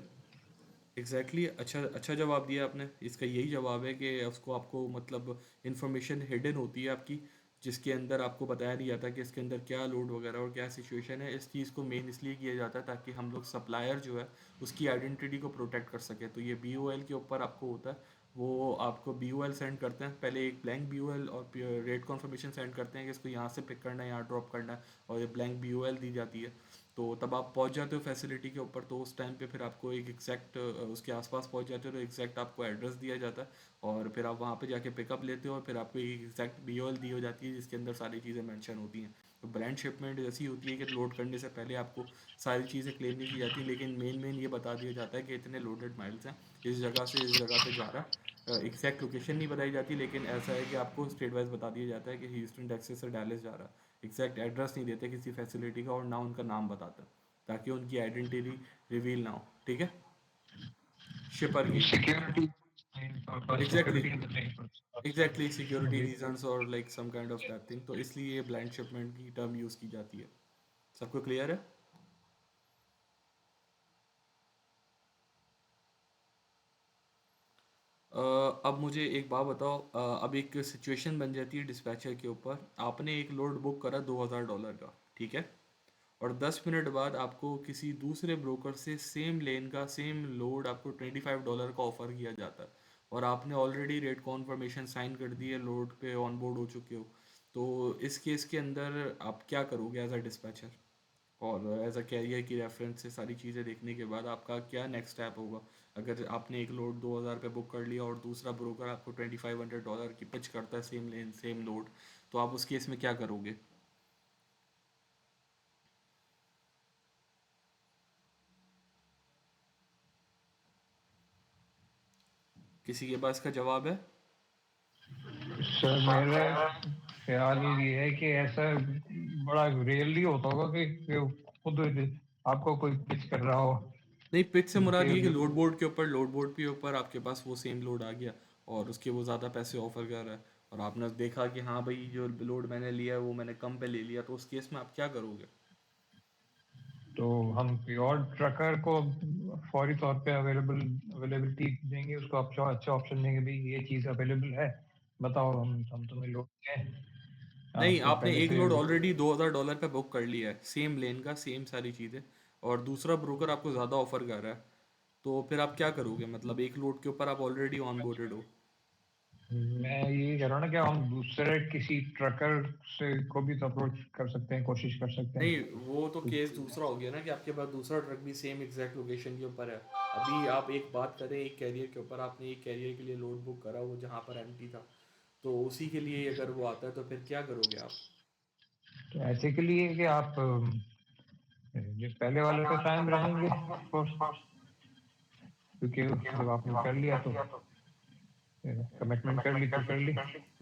S1: एग्जैक्टली अच्छा अच्छा जवाब दिया आपने। इसका यही जवाब है कि उसको आपको मतलब इन्फॉर्मेशन हिडन होती है आपकी, जिसके अंदर आपको बताया नहीं जाता कि इसके अंदर क्या लोड वगैरह और क्या सिचुएशन है। इस चीज़ को मेन इसलिए किया जाता है ताकि हम लोग सप्लायर जो है उसकी आइडेंटिटी को प्रोटेक्ट कर सके। तो ये BOL के ऊपर आपको होता है, वो आपको BOL सेंड करते हैं, पहले एक ब्लैंक BOL और रेट कॉन्फर्मेशन सेंड करते हैं कि इसको यहाँ से पिक करना है, यहाँ ड्रॉप करना है, और ये ब्लैंक BOL दी जाती है। तो तब आप पहुंच जाते हो फैसिलिटी के ऊपर, तो उस टाइम पे फिर आपको एक एग्जैक्ट उसके आसपास पहुंच जाते हो, तो एग्जैक्ट आपको एड्रेस दिया जाता है, और फिर आप वहाँ पे जाके पिकअप लेते हो, और फिर आपको एक एग्जैक्ट BOL दी हो जाती है जिसके अंदर सारी चीज़ें मेंशन होती हैं। तो ब्रांड शिपमेंट ऐसी होती है कि लोड करने से पहले आपको सारी चीज़ें क्लेम नहीं की जाती, लेकिन मेन ये बता दिया जाता है कि इतने लोडेड माइल्स हैं, इस जगह से इस जगह पे जा रहा है। एग्जैक्ट लोकेशन नहीं बताई जाती, लेकिन ऐसा है कि आपको स्टेट वाइज बता दिया जाता है कि ह्यूस्टन टेक्सास से डैलस जा रहा है। एग्जैक्ट एड्रेस नहीं देते किसी फैसिलिटी का, और ना उनका नाम बताते, ताकि उनकी आइडेंटिटी रिवील ना हो। ठीक है, शिपर की।
S6: Security
S1: exactly,
S6: security
S1: exactly security reasons और like some kind of that thing, तो इसलिए ये ब्लाइंड शिपमेंट की टर्म यूज़ की जाती है। सबको क्लियर है? अब मुझे एक बात बताओ, अब एक सिचुएशन बन जाती है डिस्पैचर के ऊपर। आपने एक लोड बुक करा $2000 का, ठीक है, और 10 मिनट बाद आपको किसी दूसरे ब्रोकर से सेम लेन का सेम लोड आपको $25 का ऑफर किया जाता है, और आपने ऑलरेडी रेट कॉन्फर्मेशन साइन कर दी है, लोड पे ऑन बोर्ड हो चुके हो। तो इस केस के अंदर आप क्या करोगे एज अ डिस्पैचर? और एज अ कैरियर की रेफरेंस से सारी चीज़ें देखने के बाद आपका क्या नेक्स्ट स्टेप होगा? अगर आपने एक लोड 2000 पे बुक कर लिया और दूसरा ब्रोकर आपको $2500 की पिच करता है सेम लेन सेम लोड, तो आप उस केस में क्या करोगे? किसी के पास का जवाब है?
S6: सर मेरा ख्याल ये है कि ऐसा बड़ा रेयरली होता होगा कि खुद आपको कोई पिच कर रहा हो
S1: नहीं, पिच से मुराद
S6: कि
S1: ये कि लोड बोर्ड के ऊपर आपके पास वो सेम लोड आ गया, और उसके वो ज़्यादा पैसे ऑफर कर रहा है, और आपने देखा कि हाँ भाई जो लोड मैंने लिया है वो मैंने कम पे ले लिया, तो उस केस में आप क्या करोगे?
S6: तो हम प्योर ट्रकर को फौरी तौर पे अवेलेबिलिटी देंगे, उसको अच्छा ऑप्शन देंगे, भाई ये चीज़ अवेलेबल है, बताओ, हम तुम्हें लोग हैं।
S1: नहीं,
S6: तो
S1: आपने
S6: पहले
S1: एक
S6: से
S1: लोड ऑलरेडी $2000 पे बुक कर लिया है, सेम लेन का सेम सारी चीज़ें, और दूसरा ब्रोकर आपको ज़्यादा ऑफर कर रहा है, तो फिर आप क्या करोगे? मतलब एक लोड के ऊपर आप ऑलरेडी ऑन बोर्डेड हो।
S6: मैं ये कह रहा हूँ ना कि हम दूसरे किसी ट्रकर से को भी अप्रोच कर सकते हैं, कोशिश कर सकते
S1: नहीं,
S6: हैं।
S1: वो तो केस दूसरा हो गया ना कि आपके पास दूसरा ट्रक भी सेम एग्जैक्ट लोकेशन के ऊपर है। अभी आप एक बात करें एक कैरियर के ऊपर, आपने एक कैरियर के लिए लोड बुक करा वो जहाँ पर एम्प्टी था, तो उसी के लिए अगर वो आता है तो फिर क्या करोगे आप?
S6: तो ऐसे के लिए कि आप जिस पहले वाले पे कायम रहेंगे, ऑफ कोर्स, क्योंकि जब आपने कर लिया तो कमिटमेंट कर ली तो कर ली।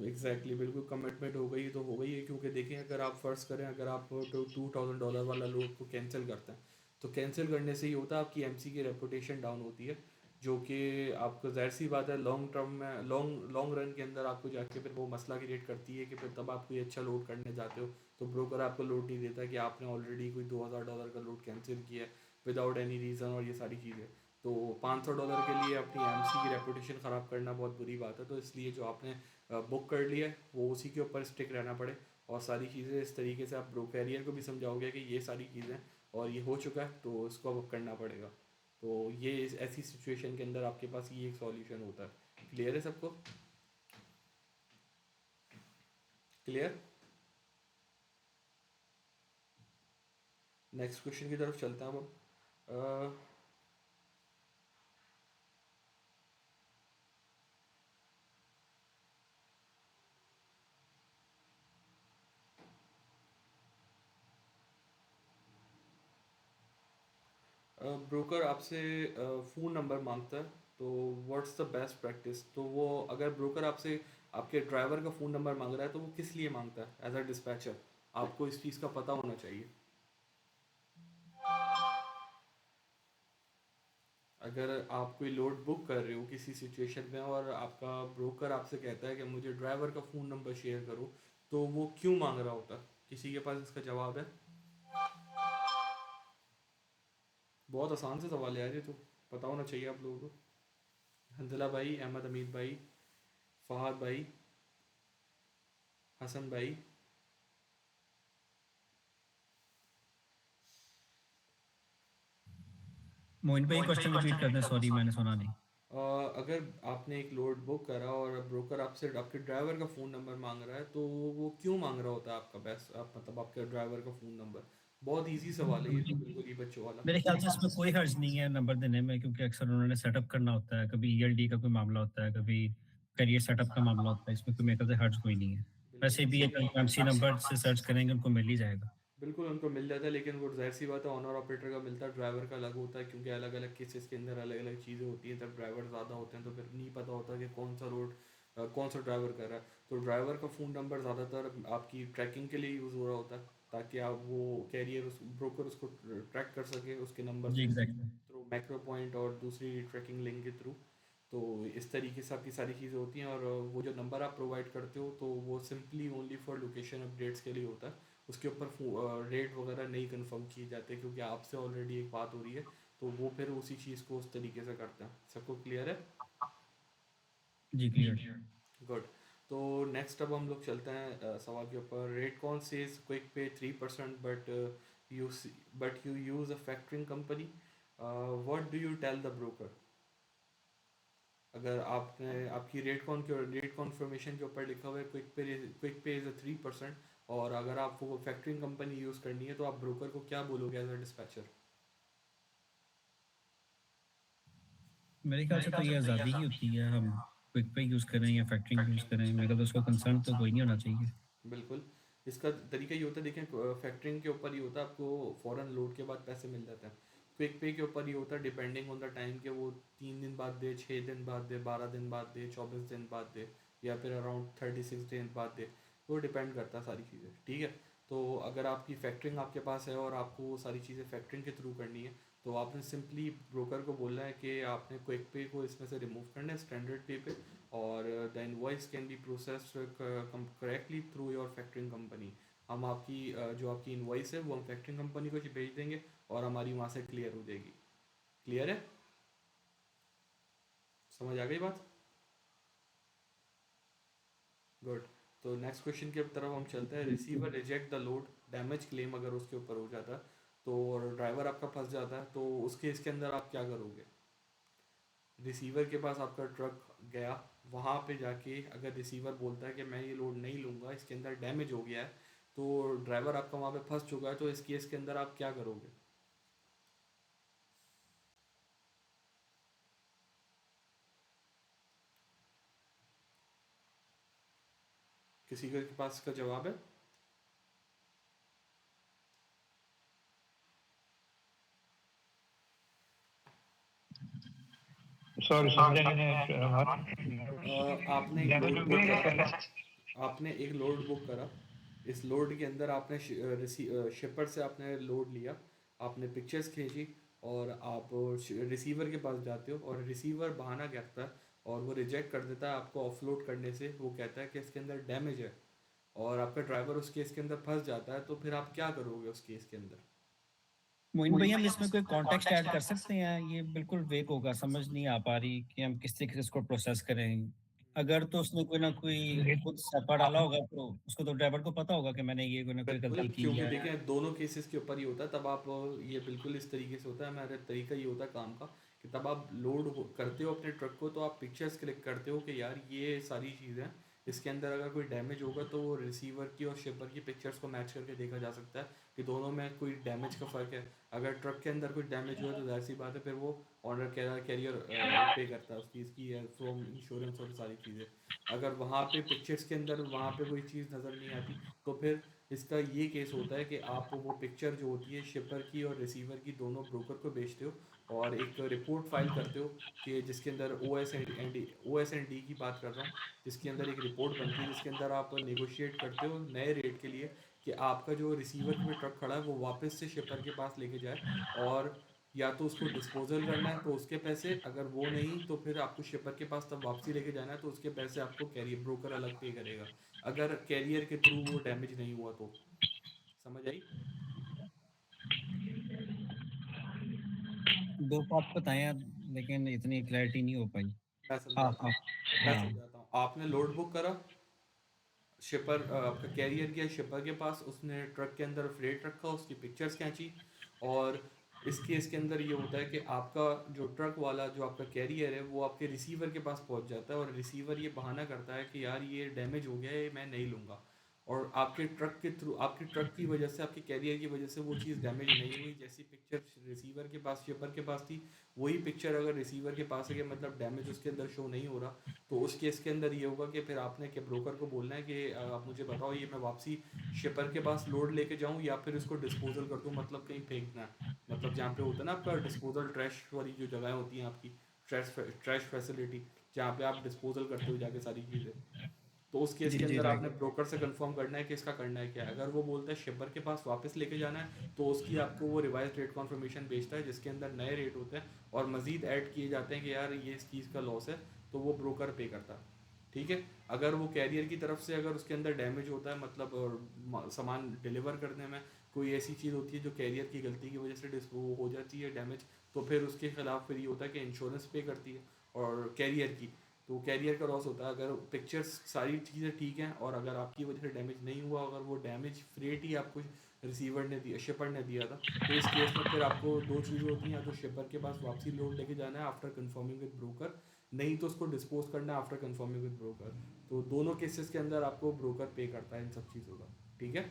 S1: एग्जैक्टली, बिल्कुल कमिटमेंट हो गई तो हो गई है, क्योंकि देखें अगर आप फ़र्ज़ करें अगर आप $2000 वाला लोड को कैंसिल करते हैं, तो कैंसिल करने से ही होता है आपकी MC की रेपुटेशन डाउन होती है, जो कि आपको ज़ाहिर सी बात है लॉन्ग टर्म में लॉन्ग रन के अंदर आपको जाके फिर वो मसला क्रिएट करती है कि फिर तब आप कोई अच्छा लोड करने जाते हो तो ब्रोकर आपको लोड नहीं देता कि आपने ऑलरेडी कोई $2000 का लोड कैंसिल किया है विदाउट एनी रीज़न, और ये सारी चीज़ें। तो $500 के लिए अपनी MC की रेपुटेशन ख़राब करना बहुत बुरी बात है, तो इसलिए जो आपने बुक कर लिया है वो उसी के ऊपर स्टिक रहना पड़े, और सारी चीज़ें इस तरीके से आप ब्रो कैरियर को भी समझाओगे कि ये सारी चीज़ें और ये हो चुका है तो इसको अब करना पड़ेगा। तो ये ऐसी सिचुएशन के अंदर आपके पास ये एक सॉल्यूशन होता है। क्लियर है सबको? क्लियर? नेक्स्ट क्वेश्चन की तरफ चलते हैं अब हम। ब्रोकर आपसे फ़ोन नंबर मांगता है, तो व्हाट्स द बेस्ट प्रैक्टिस? तो वो अगर ब्रोकर आपसे आपके ड्राइवर का फ़ोन नंबर मांग रहा है तो वो किस लिए मांगता है? एज अ डिस्पैचर आपको इस चीज़ का पता होना चाहिए। अगर आप कोई लोड बुक कर रहे हो किसी सिचुएशन में और आपका ब्रोकर आपसे कहता है कि मुझे ड्राइवर का फ़ोन नंबर शेयर करो, तो वो क्यों मांग रहा होता है? किसी के पास इसका जवाब है? बहुत आसान से सवाल है यार, ये तो पता होना चाहिए आप लोगों को। हंजला भाई, अहमद हमीद भाई, फहद भाई, हसन भाई।
S3: मोइन भाई क्वेश्चन रिपीट कर दें, सॉरी मैंने सुना नहीं।
S1: अगर आपने एक लोड बुक करा और ब्रोकर आपसे आपके ड्राइवर का फ़ोन नंबर मांग रहा है, तो वो क्यों मांग रहा होता है आपका बेस्ट मतलब आपके ड्राइवर का फ़ोन नंबर? बहुत इजी सवाल है ये तो, बिल्कुल ही बच्चों वाला।
S3: मेरे ख्याल से इसमें कोई हर्ज नहीं है नंबर देने में, क्योंकि अक्सर उन्होंने सेटअप करना होता है, कभी ईएलडी का कोई मामला होता है, कभी करियर सेटअप का मामला होता है, इसमें कोई मेरे ख्याल से हर्ज कोई नहीं है। वैसे भी
S1: बिल्कुल
S3: अगर एमसी नंबर से सर्च करेंगे उनको मिल ही जाएगा।
S1: बिल्कुल उनको मिल जाता है, लेकिन वो जाहिर सी बात है ऑनर ऑपरेटर का मिलता है, ड्राइवर का अलग होता है, क्योंकि अलग अलग केसेस के अंदर अलग अलग चीज़ें होती हैं। तब ड्राइवर ज़्यादा होते हैं तो फिर नहीं पता होता कि कौन सा रोड कौन सा ड्राइवर कर रहा है। तो ड्राइवर का फ़ोन नंबर ज़्यादातर आपकी ट्रैकिंग के लिए यूज़ हो रहा होता है, ताकि आप वो कैरियर ब्रोकर उसको ट्रैक कर सके उसके नंबर
S3: जी
S1: से,
S3: एग्जैक्टली।
S1: थ्रू मैक्रो पॉइंट और दूसरी ट्रैकिंग लिंक के थ्रू। तो इस तरीके से आपकी सारी चीज़ें होती हैं, और वो जो नंबर आप प्रोवाइड करते हो तो वो simply only for location updates के लिए होता है। उसके ऊपर रेट वगैरह नहीं कंफर्म किए जाते, क्योंकि आपसे ऑलरेडी एक बात हो रही है, तो वो फिर उसी चीज़ को उस तरीके से करते हैं। सबको क्लियर है?
S3: जी क्लियर।
S1: गुड। तो नेक्स्ट अब हम लोग चलते हैं सवाल के ऊपर। रेट कौन says quick pay 3% you but you use a factoring company, what do you tell the broker? अगर आपने आपकी रेट कॉन्फर्मेशन के ऊपर लिखा हुआ है क्विक पे इज़ अ 3%, और अगर आप वो फैक्टरिंग कंपनी यूज़ करनी है, तो आप ब्रोकर को क्या बोलोगे एज अ डिस्पैचर?
S3: मेरे ख्याल से तो ये आज़ादी ही होती है, हम क्विक पे यूज़ करें या फैक्टरिंग यूज़ करें, मेरे ख्याल से उसका कंसर्न तो कोई नहीं होना चाहिए।
S1: बिल्कुल। इसका तरीका ये होता है, देखें फैक्टरिंग के ऊपर ये होता है, आपको फ़ौरन लोड के बाद पैसे मिल जाते हैं। क्विक पे के ऊपर ये होता है डिपेंडिंग ऑन द टाइम, के वो 3 दिन बाद दे, 6 दिन बाद दे, 12 दिन बाद दे, 24 दिन बाद दे, या फिर अराउंड 36 दिन बाद दे। वो डिपेंड करता है सारी चीज़ें, ठीक है। तो अगर आपकी फैक्टरिंग आपके पास है और आपको वो सारी चीज़ें फैक्टरिंग के थ्रू करनी है, तो आपने सिंपली ब्रोकर को बोलना है कि आपने क्विक पे को इसमें से रिमूव करना है स्टैंडर्ड पे पे, और the invoice can be processed correctly through your factoring company. हम आपकी जो आपकी इनवॉइस है वो हम फैक्टरिंग कंपनी को भेज देंगे, और हमारी वहाँ से क्लियर हो जाएगी। क्लियर है? समझ आ गई बात? गुड। तो नेक्स्ट क्वेश्चन की तरफ हम चलते हैं। Receiver reject the load, damage claim अगर उसके ऊपर हो जाता है, तो और ड्राइवर आपका फंस जाता है, तो उस केस के अंदर आप क्या करोगे? रिसीवर के पास आपका ट्रक गया, वहाँ पे जाके अगर रिसीवर बोलता है कि मैं ये लोड नहीं लूँगा, इसके अंदर डैमेज हो गया है, तो ड्राइवर आपका वहाँ पे फंस चुका है, तो इस केस के अंदर आप क्या करोगे? किसी के पास इसका जवाब है?
S6: सॉरी समझा नहीं मैं।
S1: आपने एक
S6: डैमेज
S1: लोड
S6: हो
S1: बुक
S6: गया या
S1: करा,
S6: पहले?
S1: आपने एक लोड बुक करा, इस लोड के अंदर आपने शिपर से आपने लोड लिया, आपने पिक्चर्स खींची, और आप रिसीवर के पास जाते हो, और रिसीवर बहाना करता है और वो रिजेक्ट कर देता है आपको ऑफलोड करने से। वो कहता है कि इसके अंदर डैमेज है, और आपका ड्राइवर उस केस के अंदर फंस जाता है, तो फिर आप क्या करोगे उस केस के अंदर?
S3: मोइन भाई हम इसमें कोई कॉन्टेक्स्ट ऐड कर सकते हैं? ये बिल्कुल वेग होगा, समझ नहीं आ पा रही कि हम किस तरीके से इसको प्रोसेस करें। अगर तो उसने कोई ना कोई खुद स्टेप डाला होगा, तो उसको तो ड्राइवर को पता होगा कि मैंने ये कोई ना कोई
S1: बिल्कुल,
S3: गलती की
S1: क्योंकि
S3: है।
S1: देखें दोनों केसेस के ऊपर ही होता है, तब आप ये बिल्कुल इस तरीके से होता है, हमारा तरीका ये होता है काम का, कि तब आप करते हो अपने ट्रक को, तो आप पिक्चर्स क्लिक करते हो कि यार ये सारी चीज़ें, इसके अंदर अगर कोई डैमेज होगा तो वो रिसीवर की और शिपर की पिक्चर्स को मैच करके देखा जा सकता है कि दोनों में कोई डैमेज का फ़र्क है। अगर ट्रक के अंदर कोई डैमेज हुआ है, तो जाहिर सी बात है फिर वो ऑनर कैरियर पे करता है उसकी इसकी फ्रॉम इंश्योरेंस और सारी चीज़ें। अगर वहाँ पे पिक्चर्स के अंदर वहाँ पे कोई चीज़ नज़र नहीं आती, तो फिर इसका ये केस होता है कि आप वो पिक्चर जो होती है शिपर की और रिसीवर की दोनों ब्रोकर को बेचते हो और एक रिपोर्ट फाइल करते हो कि जिसके अंदर ओ एस एंड डी की बात कर रहा हूँ, जिसके अंदर एक रिपोर्ट बनती है जिसके अंदर आप नेगोशिएट करते हो नए रेट के लिए कि आपका जो रिसीवर में ट्रक खड़ा है वो वापस से शिपर के पास लेके जाए, और या तो उसको डिस्पोजल करना है तो उसके पैसे, अगर वो नहीं तो फिर आपको शिपर के पास तब वापसी लेके जाना है तो उसके पैसे आपको कैरियर ब्रोकर अलग पे करेगा, अगर कैरियर के थ्रू वो डैमेज नहीं हुआ तो। समझ आई?
S3: दो पार्ट बताए यार, लेकिन इतनी क्लैरिटी नहीं हो पाई।
S1: मैं
S3: हाँ
S1: समझाता
S3: हाँ
S1: हूँ मैं
S3: हाँ।
S1: समझाता हूँ आपने लोड बुक करा, शिपर आपका कैरियर गया शिपर के पास, उसने ट्रक के अंदर फ्रेट रखा, उसकी पिक्चर्स खींची, और इस केस के अंदर ये होता है कि आपका जो ट्रक वाला जो आपका कैरियर है वो आपके रिसीवर के पास पहुंच जाता है, और रिसीवर ये बहाना करता है कि यार ये डैमेज हो गया है, मैं नहीं लूँगा, और आपके ट्रक के थ्रू आपके ट्रक की वजह से आपके कैरियर की वजह से वो चीज़ डैमेज नहीं हुई, जैसी पिक्चर रिसीवर के पास शिपर के पास थी वही पिक्चर अगर रिसीवर के पास है कि मतलब डैमेज उसके अंदर शो नहीं हो रहा, तो उस केस के अंदर ये होगा कि फिर आपने के ब्रोकर को बोलना है कि आप मुझे बताओ ये मैं वापसी शिपर के पास लोड लेके जाऊं या फिर इसको डिस्पोजल कर दूं, मतलब कहीं फेंकना है, मतलब जहाँ पे होता है ना आपका डिस्पोजल ट्रैश वाली जो जगह होती हैं आपकी ट्रैश ट्रैश फैसिलिटी, जहाँ पे आप डिस्पोजल करते हो जाके सारी चीज़ें, तो उस केस
S3: जी
S1: के
S3: जी
S1: अंदर आपने
S3: राइट।
S1: ब्रोकर से कंफर्म करना है कि इसका करना है क्या है। अगर वो बोलता है शिपर के पास वापस लेके जाना है तो उसकी आपको वो रिवाइज रेट कन्फर्मेशन भेजता है जिसके अंदर नए रेट होते हैं और मजीद ऐड किए जाते हैं कि यार ये इस चीज़ का लॉस है, तो वो ब्रोकर पे करता है। ठीक है। अगर वो कैरियर की तरफ से अगर उसके अंदर डैमेज होता है, मतलब और सामान डिलीवर करने में कोई ऐसी चीज़ होती है जो कैरियर की गलती की वजह से वो हो जाती है डैमेज, तो फिर उसके खिलाफ फिर ये होता है कि इंश्योरेंस पे करती है और कैरियर की, तो कैरियर का लॉस होता है। अगर पिक्चर्स सारी चीज़ें ठीक हैं और अगर आपकी वजह से डैमेज नहीं हुआ, अगर वो डैमेज फ्रेट ही आपको रिसीवर ने दिया शिपर ने दिया था, तो इस केस में फिर आपको दो चीज़ें होती हैं, या तो शिपर के पास वापसी लोड लेके जाना है आफ्टर कंफर्मिंग विद ब्रोकर, नहीं तो उसको डिस्पोज करना है आफ्टर कंफर्मिंग विद ब्रोकर। तो दोनों केसेस के अंदर आपको ब्रोकर पे करता है इन सब चीज़ों का। ठीक है।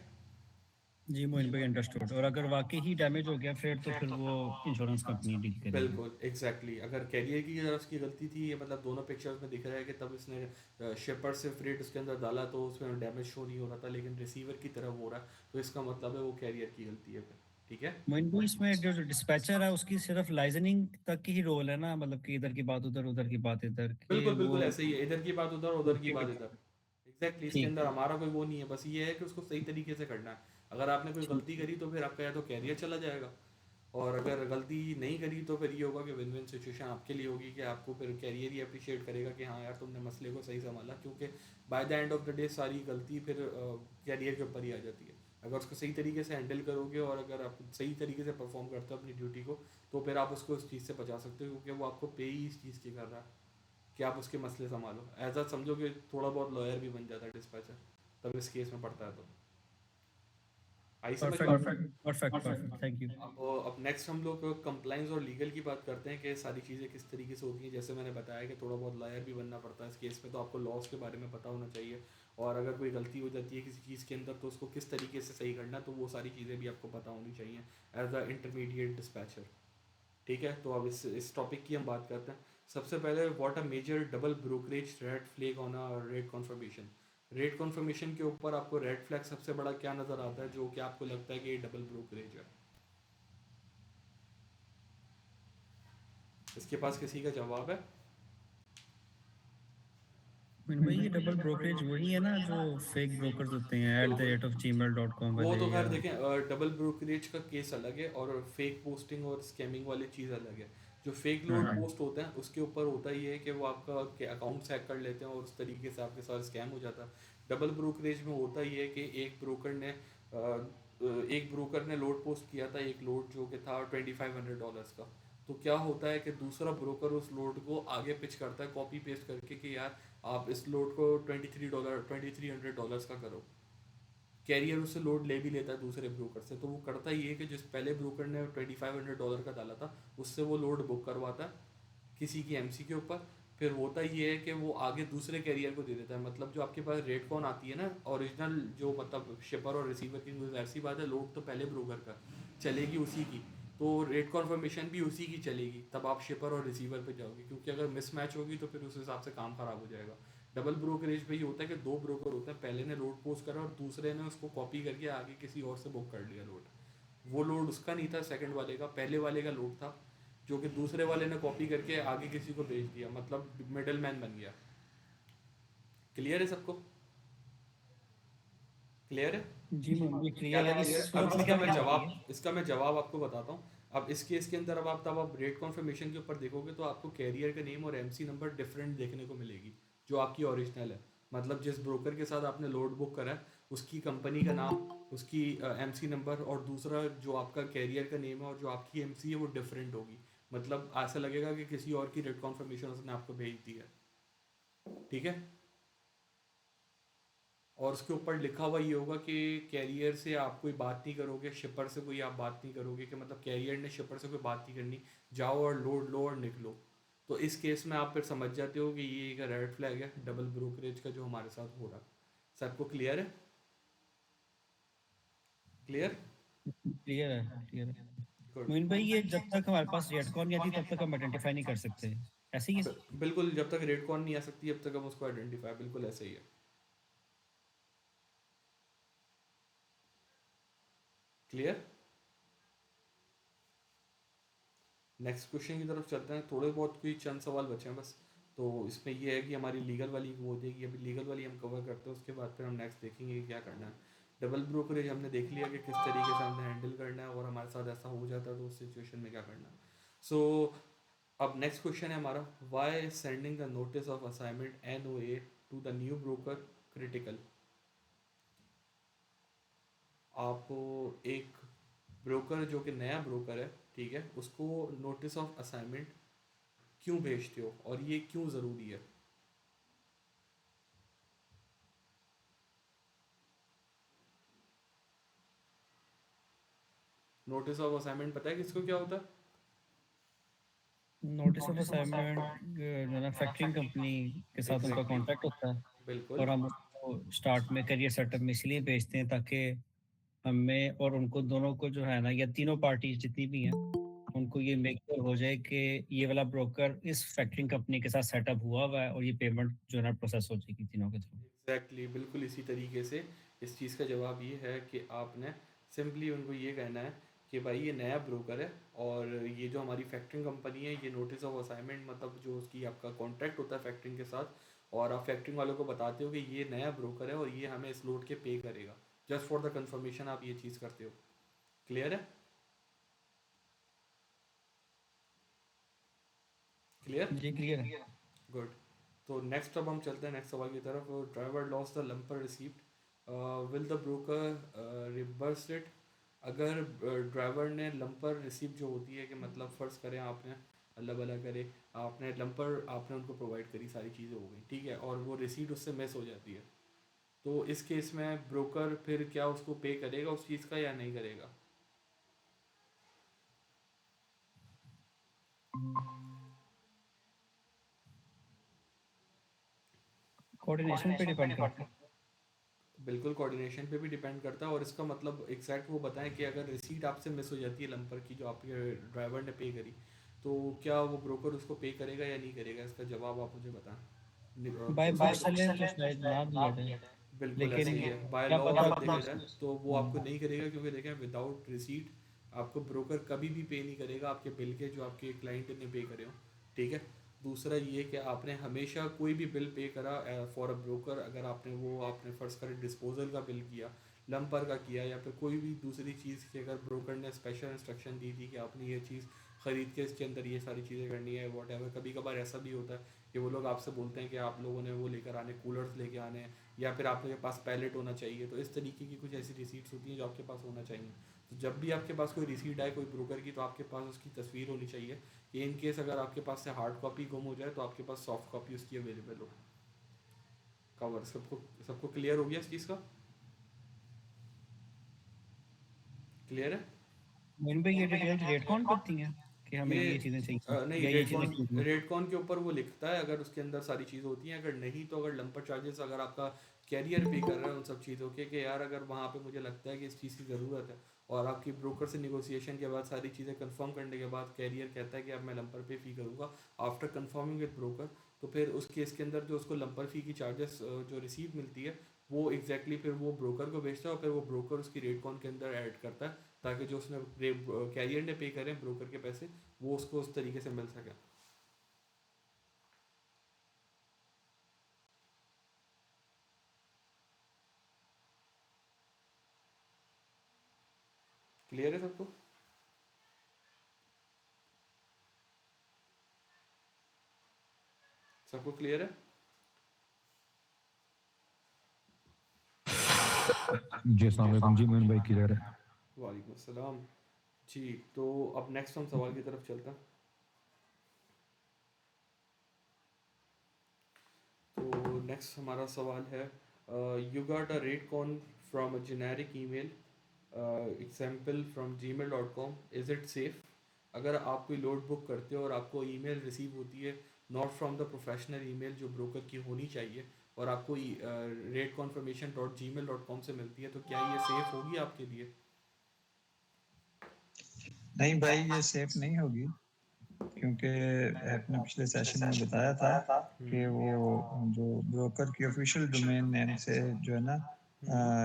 S3: जी मोइन भाई अंडरस्टूड। और अगर वाकई ही डैमेज हो गया फिर वो इंश्योरेंस कंपनी डील करेगी।
S1: बिल्कुल एग्जैक्टली अगर कैरियर की तरफ उसकी गलती थी, ये मतलब दोनों पिक्चर्स में दिख रहा है कि तब इसने शेपर से फ्रेट उसके अंदर डाला तो उसमें डैमेज शो नहीं हो रहा था, लेकिन रिसीवर की तरफ हो रहा है, तो इसका मतलब है वो कैरियर की गलती है फिर। ठीक है।
S3: मोइन भाई इसमें जो डिस्पैचर है उसकी सिर्फ लाइजनिंग तक की ही रोल है ना, मतलब कि इधर की बात उधर, उधर की बात इधर, कि
S1: बिल्कुल
S3: वो
S1: बिल्कुल ऐसे ही है, इधर की बात उधर उधर की बात इधर। एग्जैक्टली इसके
S3: ठीक
S1: अंदर हमारा कोई वो नहीं है, बस ये है कि उसको सही तरीके से करना है। अगर आपने कोई
S3: ठीक।
S1: गलती करी तो फिर आपका या तो कैरियर चला जाएगा, और अगर गलती नहीं करी तो फिर ये होगा कि विन विन सिचुएशन आपके लिए होगी कि आपको फिर कैरियर ही अप्रिशिएट करेगा कि हाँ यार तुमने मसले को सही संभाला, क्योंकि by the end of the day सारी गलती फिर कैरियर के ऊपर ही आ जाती है। अगर उसको सही तरीके से हैंडल करोगे और अगर आप सही तरीके से परफॉर्म करते हो अपनी ड्यूटी को, तो फिर आप उसको उस चीज़ से बचा सकते हो, क्योंकि वो आपको पे ही इस चीज़ की कर रहा है कि आप उसके मसले संभालो। एज अ समझो कि थोड़ा बहुत लॉयर भी बन जाता है डिस्पैचर, तब इस केस में पड़ता है तो। आई समझ
S3: परफेक्ट
S1: बात?
S3: Perfect perfect, thank you.
S1: अब नेक्स्ट हम लोग कंप्लाइंस और लीगल की बात करते हैं कि सारी चीज़ें किस तरीके से होती हैं। जैसे मैंने बताया कि थोड़ा बहुत लॉयर भी बनना पड़ता है इस केस में, तो आपको लॉस के बारे में पता होना चाहिए, और अगर कोई गलती हो जाती है किसी चीज़ के अंदर तो उसको किस तरीके से सही करना है, तो वो सारी चीज़ें भी आपको पता होनी चाहिए एज अ इंटरमीडिएट डिस्पैचर। ठीक है। तो अब इस टॉपिक की हम बात करते हैं। सबसे पहले what a major double brokerage red flag on a rate confirmation. Rate confirmation के ऊपर आपको रेड फ्लैग सबसे बड़ा क्या नज़र आता है जो कि आपको लगता है कि ये डबल ब्रोकरेज है? इसके पास किसी का जवाब है?
S3: मोइन भाई ये डबल ब्रोकरेज वही है ना जो फेक ब्रोकर्स होते हैं
S1: बिल्कुल।
S3: @gmail.com
S1: वो
S3: वाले,
S1: तो खैर
S3: या
S1: देखें डबल ब्रोकरेज का केस अलग है और फेक पोस्टिंग और स्कैमिंग वाली चीज़ अलग है। जो फेक लोड
S3: हाँ
S1: पोस्ट होते हैं उसके ऊपर होता ही है कि वो आपका अकाउंट हैक कर लेते हैं और उस तरीके से आपके साथ स्कैम हो जाता है। डबल ब्रोकरेज में होता ही है कि एक ब्रोकर ने लोड पोस्ट किया था, एक लोड जो कि था $2500 का, तो क्या होता है कि दूसरा ब्रोकर उस लोड को आगे पिच करता है कॉपी पेस्ट करके कि यार आप इस लोड को $2300 का करो। कैरियर उससे लोड ले भी लेता है दूसरे ब्रोकर से, तो वो करता ही है कि जिस पहले ब्रोकर ने $2500 का डाला था उससे वो लोड बुक करवाता है किसी की एमसी के ऊपर। फिर होता ये है कि वो आगे दूसरे कैरियर को दे देता है, मतलब जो आपके पास रेट कॉन आती है ना ओरिजिनल, जो मतलब शिपर और रिसीवर की, ऐसी बात है लोड तो पहले ब्रोकर का चलेगी उसी की, तो रेट कॉन्फर्मेशन भी उसी की चलेगी, तब आप शिपर और रिसीवर पे जाओगे, क्योंकि अगर मिसमैच होगी तो फिर उस हिसाब से काम ख़राब हो जाएगा। डबल ब्रोकरेज पे ये होता है कि दो ब्रोकर होते हैं, पहले ने लोड पोस्ट करा और दूसरे ने उसको कॉपी करके आगे किसी और से बुक कर लिया लोड। वो लोड उसका नहीं था सेकंड वाले का, पहले वाले का लोड था, जो कि दूसरे वाले ने कॉपी करके आगे किसी को भेज दिया, मतलब मिडल मैन बन गया। क्लियर है सबको? क्लियर है?
S3: जी मुझे
S1: क्या
S3: क्लियर है,
S1: था
S3: इस
S1: क्लियर?
S3: सूरत
S1: अब
S3: में क्या होती है?
S1: इसका मैं जवाब आपको बताता हूँ। अब इस केस के अंदर तब आप रेट कॉन्फर्मेशन के ऊपर देखोगे तो आपको कैरियर का नेम और एमसी नंबर डिफरेंट देखने को मिलेगी, जो आपकी ओरिजिनल है। मतलब जिस ब्रोकर के साथ आपने लोड बुक करा है उसकी कंपनी का नाम, उसकी एमसी नंबर, और दूसरा जो आपका कैरियर का नेम है और जो आपकी एमसी है वो डिफरेंट होगी। मतलब ऐसा लगेगा कि किसी और की रेट कॉन्फर्मेशन उसने आपको भेज दी है। ठीक है? और उसके ऊपर लिखा हुआ ये होगा कि कैरियर से आप कोई बात नहीं करोगे, शिपर से कोई आप बात नहीं करोगे, कि मतलब कैरियर ने शिपर से कोई बात नहीं करनी, जाओ और लोड लो और निकलो। तो इस केस में आप फिर समझ जाते हो कि ये एक रेड फ्लैग है डबल ब्रोकरेज का जो हमारे साथ हो रहा है। सबको क्लियर है? क्लियर?
S3: क्लियर है, क्लियर है।
S1: गुड।
S3: मोइन भाई, ये जब तक हमारे पास रेडकॉन नहीं आती तब तक हम आइडेंटिफाई नहीं कर सकते, ऐसे ही है?
S1: बिल्कुल, जब तक रेड कॉन नहीं आ सकती अब तक हम उसको आइडेंटिफाई, बिल्कुल ऐसे ही है। क्लियर? नेक्स्ट क्वेश्चन की तरफ चलते हैं। थोड़े बहुत कोई चंद सवाल बचे हैं बस। तो इसमें ये है कि हमारी लीगल वाली वो देगी, अभी लीगल वाली हम कवर करते हैं, उसके बाद फिर हम नेक्स्ट देखेंगे कि क्या करना है। डबल ब्रोकरेज हमने देख लिया कि किस तरीके से हमने हैंडल करना है, और हमारे साथ ऐसा हो जाता है तो उस सिचुएशन में क्या करना है। सो अब नेक्स्ट क्वेश्चन है हमारा, why sending the notice of assignment NOA to the new broker critical. आप एक ब्रोकर जो कि नया ब्रोकर है, ठीक है, उसको नोटिस ऑफ असाइनमेंट क्यों भेजते हो और ये क्यों ज़रूरी है? नोटिस ऑफ असाइनमेंट पता है किसको क्या होता है?
S3: नोटिस ऑफ असाइनमेंट जो ना फैक्टरिंग कंपनी के साथ उनका
S1: एग्जैक्टली,
S3: कॉन्ट्रैक्ट होता है,
S1: बिल्कुल
S3: और हम उसको स्टार्ट में करियर सेटअप में इसलिए भेजते हैं ताकि हमें और उनको दोनों को जो है ना, या तीनों पार्टीज जितनी भी हैं, उनको ये मेक श्योर हो जाए कि ये वाला ब्रोकर इस फैक्टरिंग कंपनी के साथ सेटअप हुआ है, और ये पेमेंट जो है ना प्रोसेस हो जाएगी तीनों के थ्रू।
S1: एग्जैक्टली, बिल्कुल इसी तरीके से इस चीज़ का जवाब ये है कि आपने सिंपली उनको ये कहना है कि भाई ये नया ब्रोकर है, और ये जो हमारी फैक्टरिंग कंपनी है, ये नोटिस ऑफ असाइनमेंट मतलब जो उसकी आपका कॉन्ट्रैक्ट होता है फैक्टरिंग के साथ, और आप फैक्टरिंग वालों को बताते हो कि ये नया ब्रोकर है और ये हमें इस लोड के पे करेगा। जस्ट फॉर द कंफर्मेशन आप ये चीज़ करते हो। क्लियर है? क्लियर?
S3: जी क्लियर है।
S1: गुड। तो नेक्स्ट अब हम चलते हैं नेक्स्ट सवाल की तरफ। Driver loss the lumbar receipt, will the broker reverse it. अगर ड्राइवर ने लंपर रिसीप्ट जो होती है, कि मतलब फ़र्ज़ करें आपने, अल्लाह भला करे, आपने लंपर आपने उनको प्रोवाइड करी, सारी चीज़ें हो गई, ठीक है, और वो रिसीप्ट उससे मिस हो जाती है, तो इस केस में ब्रोकर फिर क्या उसको पे करेगा उस चीज़ का या नहीं करेगा?
S3: कोऑर्डिनेशन पे डिपेंड करता है।
S1: बिल्कुल कोऑर्डिनेशन पे भी डिपेंड करता है, और इसका मतलब एग्जैक्ट वो बताएं कि अगर रिसीट आपसे मिस हो जाती है लंपर की जो आपके ड्राइवर ने पे करी, तो क्या वो ब्रोकर उसको पे करेगा या नहीं करेगा? इसका जवाब आप मुझे बताएं।
S3: बाय बुक
S1: उसका
S3: चले तो शायद ना दिया जाए,
S1: बिल्कुल ऐसे
S3: लेकिन
S1: ही है, बाय
S3: क्या
S1: लॉ
S3: पता
S1: अगर देखा जाए
S3: आपको।
S1: तो वो आपको नहीं करेगा, क्योंकि देखें विदाउट रिसीट आपको ब्रोकर कभी भी पे नहीं करेगा आपके बिल के जो आपके क्लाइंट ने पे करे हो, ठीक है। दूसरा ये कि आपने हमेशा कोई भी बिल पे करा फॉर अ ब्रोकर, अगर आपने फ़र्ज़ करें डिस्पोजल का बिल किया, लंपर का किया, या फिर कोई भी दूसरी चीज़ की, अगर ब्रोकर ने स्पेशल इंस्ट्रक्शन दी थी कि आपने ये चीज़ ख़रीद के इसके अंदर ये सारी चीज़ें करनी है, वॉट एवर। कभी कभार ऐसा भी होता है कि वो लोग आपसे बोलते हैं कि आप लोगों ने वो लेकर आने, कूलर्स लेके आने हैं, या फिर आपके पास पैलेट होना चाहिए, तो इस तरीके की कुछ ऐसी रिसीट्स होती हैं जो आपके पास होना चाहिए। तो जब भी आपके पास कोई रिसीट आए कोई ब्रोकर की, तो आपके पास उसकी तस्वीर होनी चाहिए, कि इन केस अगर आपके पास से हार्ड कॉपी गुम हो जाए तो आपके पास सॉफ्ट कॉपी उसकी अवेलेबल हो। कवर सबको सबको क्लियर हो गया इस चीज़ का? क्लियर है?
S3: इन पे ये डिटेल्स रेट कौन करती हैं कि हमें ये चीज़ें चाहिए
S1: नहीं,
S3: या ये चीज़ें क्यों?
S1: रेडकॉन के ऊपर वो लिखता है, अगर उसके अंदर सारी चीज़ होती हैं, अगर नहीं तो अगर लंपर चार्जेस अगर आपका कैरियर पे कर रहा है उन सब चीज़ों के कि यार अगर वहाँ पे मुझे लगता है कि इस चीज़ की ज़रूरत है और आपकी ब्रोकर से निगोशिएशन के बाद सारी चीज़ें कंफर्म करने के बाद कैरियर कहता है कि अब मैं लंपर पे फ़ी करूँगा आफ्टर कंफर्मिंग विद ब्रोकर, तो फिर उस केस के अंदर जो उसको लंपर फ़ी की चार्जेस जो रिसीव मिलती है वो एग्जैक्टली फिर वो ब्रोकर को भेजता है और फिर वो ब्रोकर उसकी रेट कॉन के अंदर ऐड करता है ताकि जो उसने कैरियर ने पे करें ब्रोकर के पैसे वो उसको उस तरीके से मिल सके। क्लियर है सबको? सबको क्लियर है?
S7: जी अस्सलाम वालेकुम जी मोइन भाई किधर है?
S1: वालेकुम अस्सलाम जी। तो अब नेक्स्ट हम सवाल की तरफ चलते हैं। तो नेक्स्ट हमारा सवाल है you got a rate con from a generic email example from gmail.com, is it safe? अगर आप कोई लोड बुक करते हो और आपको ईमेल रिसीव होती है not from the professional email जो ब्रोकर की होनी चाहिए और आपको रेट कॉन्फर्मेशन .gmail.com से मिलती है, तो क्या ये सेफ होगी आपके लिए?
S4: नहीं भाई, ये सेफ नहीं होगी, क्योंकि आपने पिछले सेशन में बताया था कि वो जो ब्रोकर की ऑफिशियल डोमेन नेम से जो है ना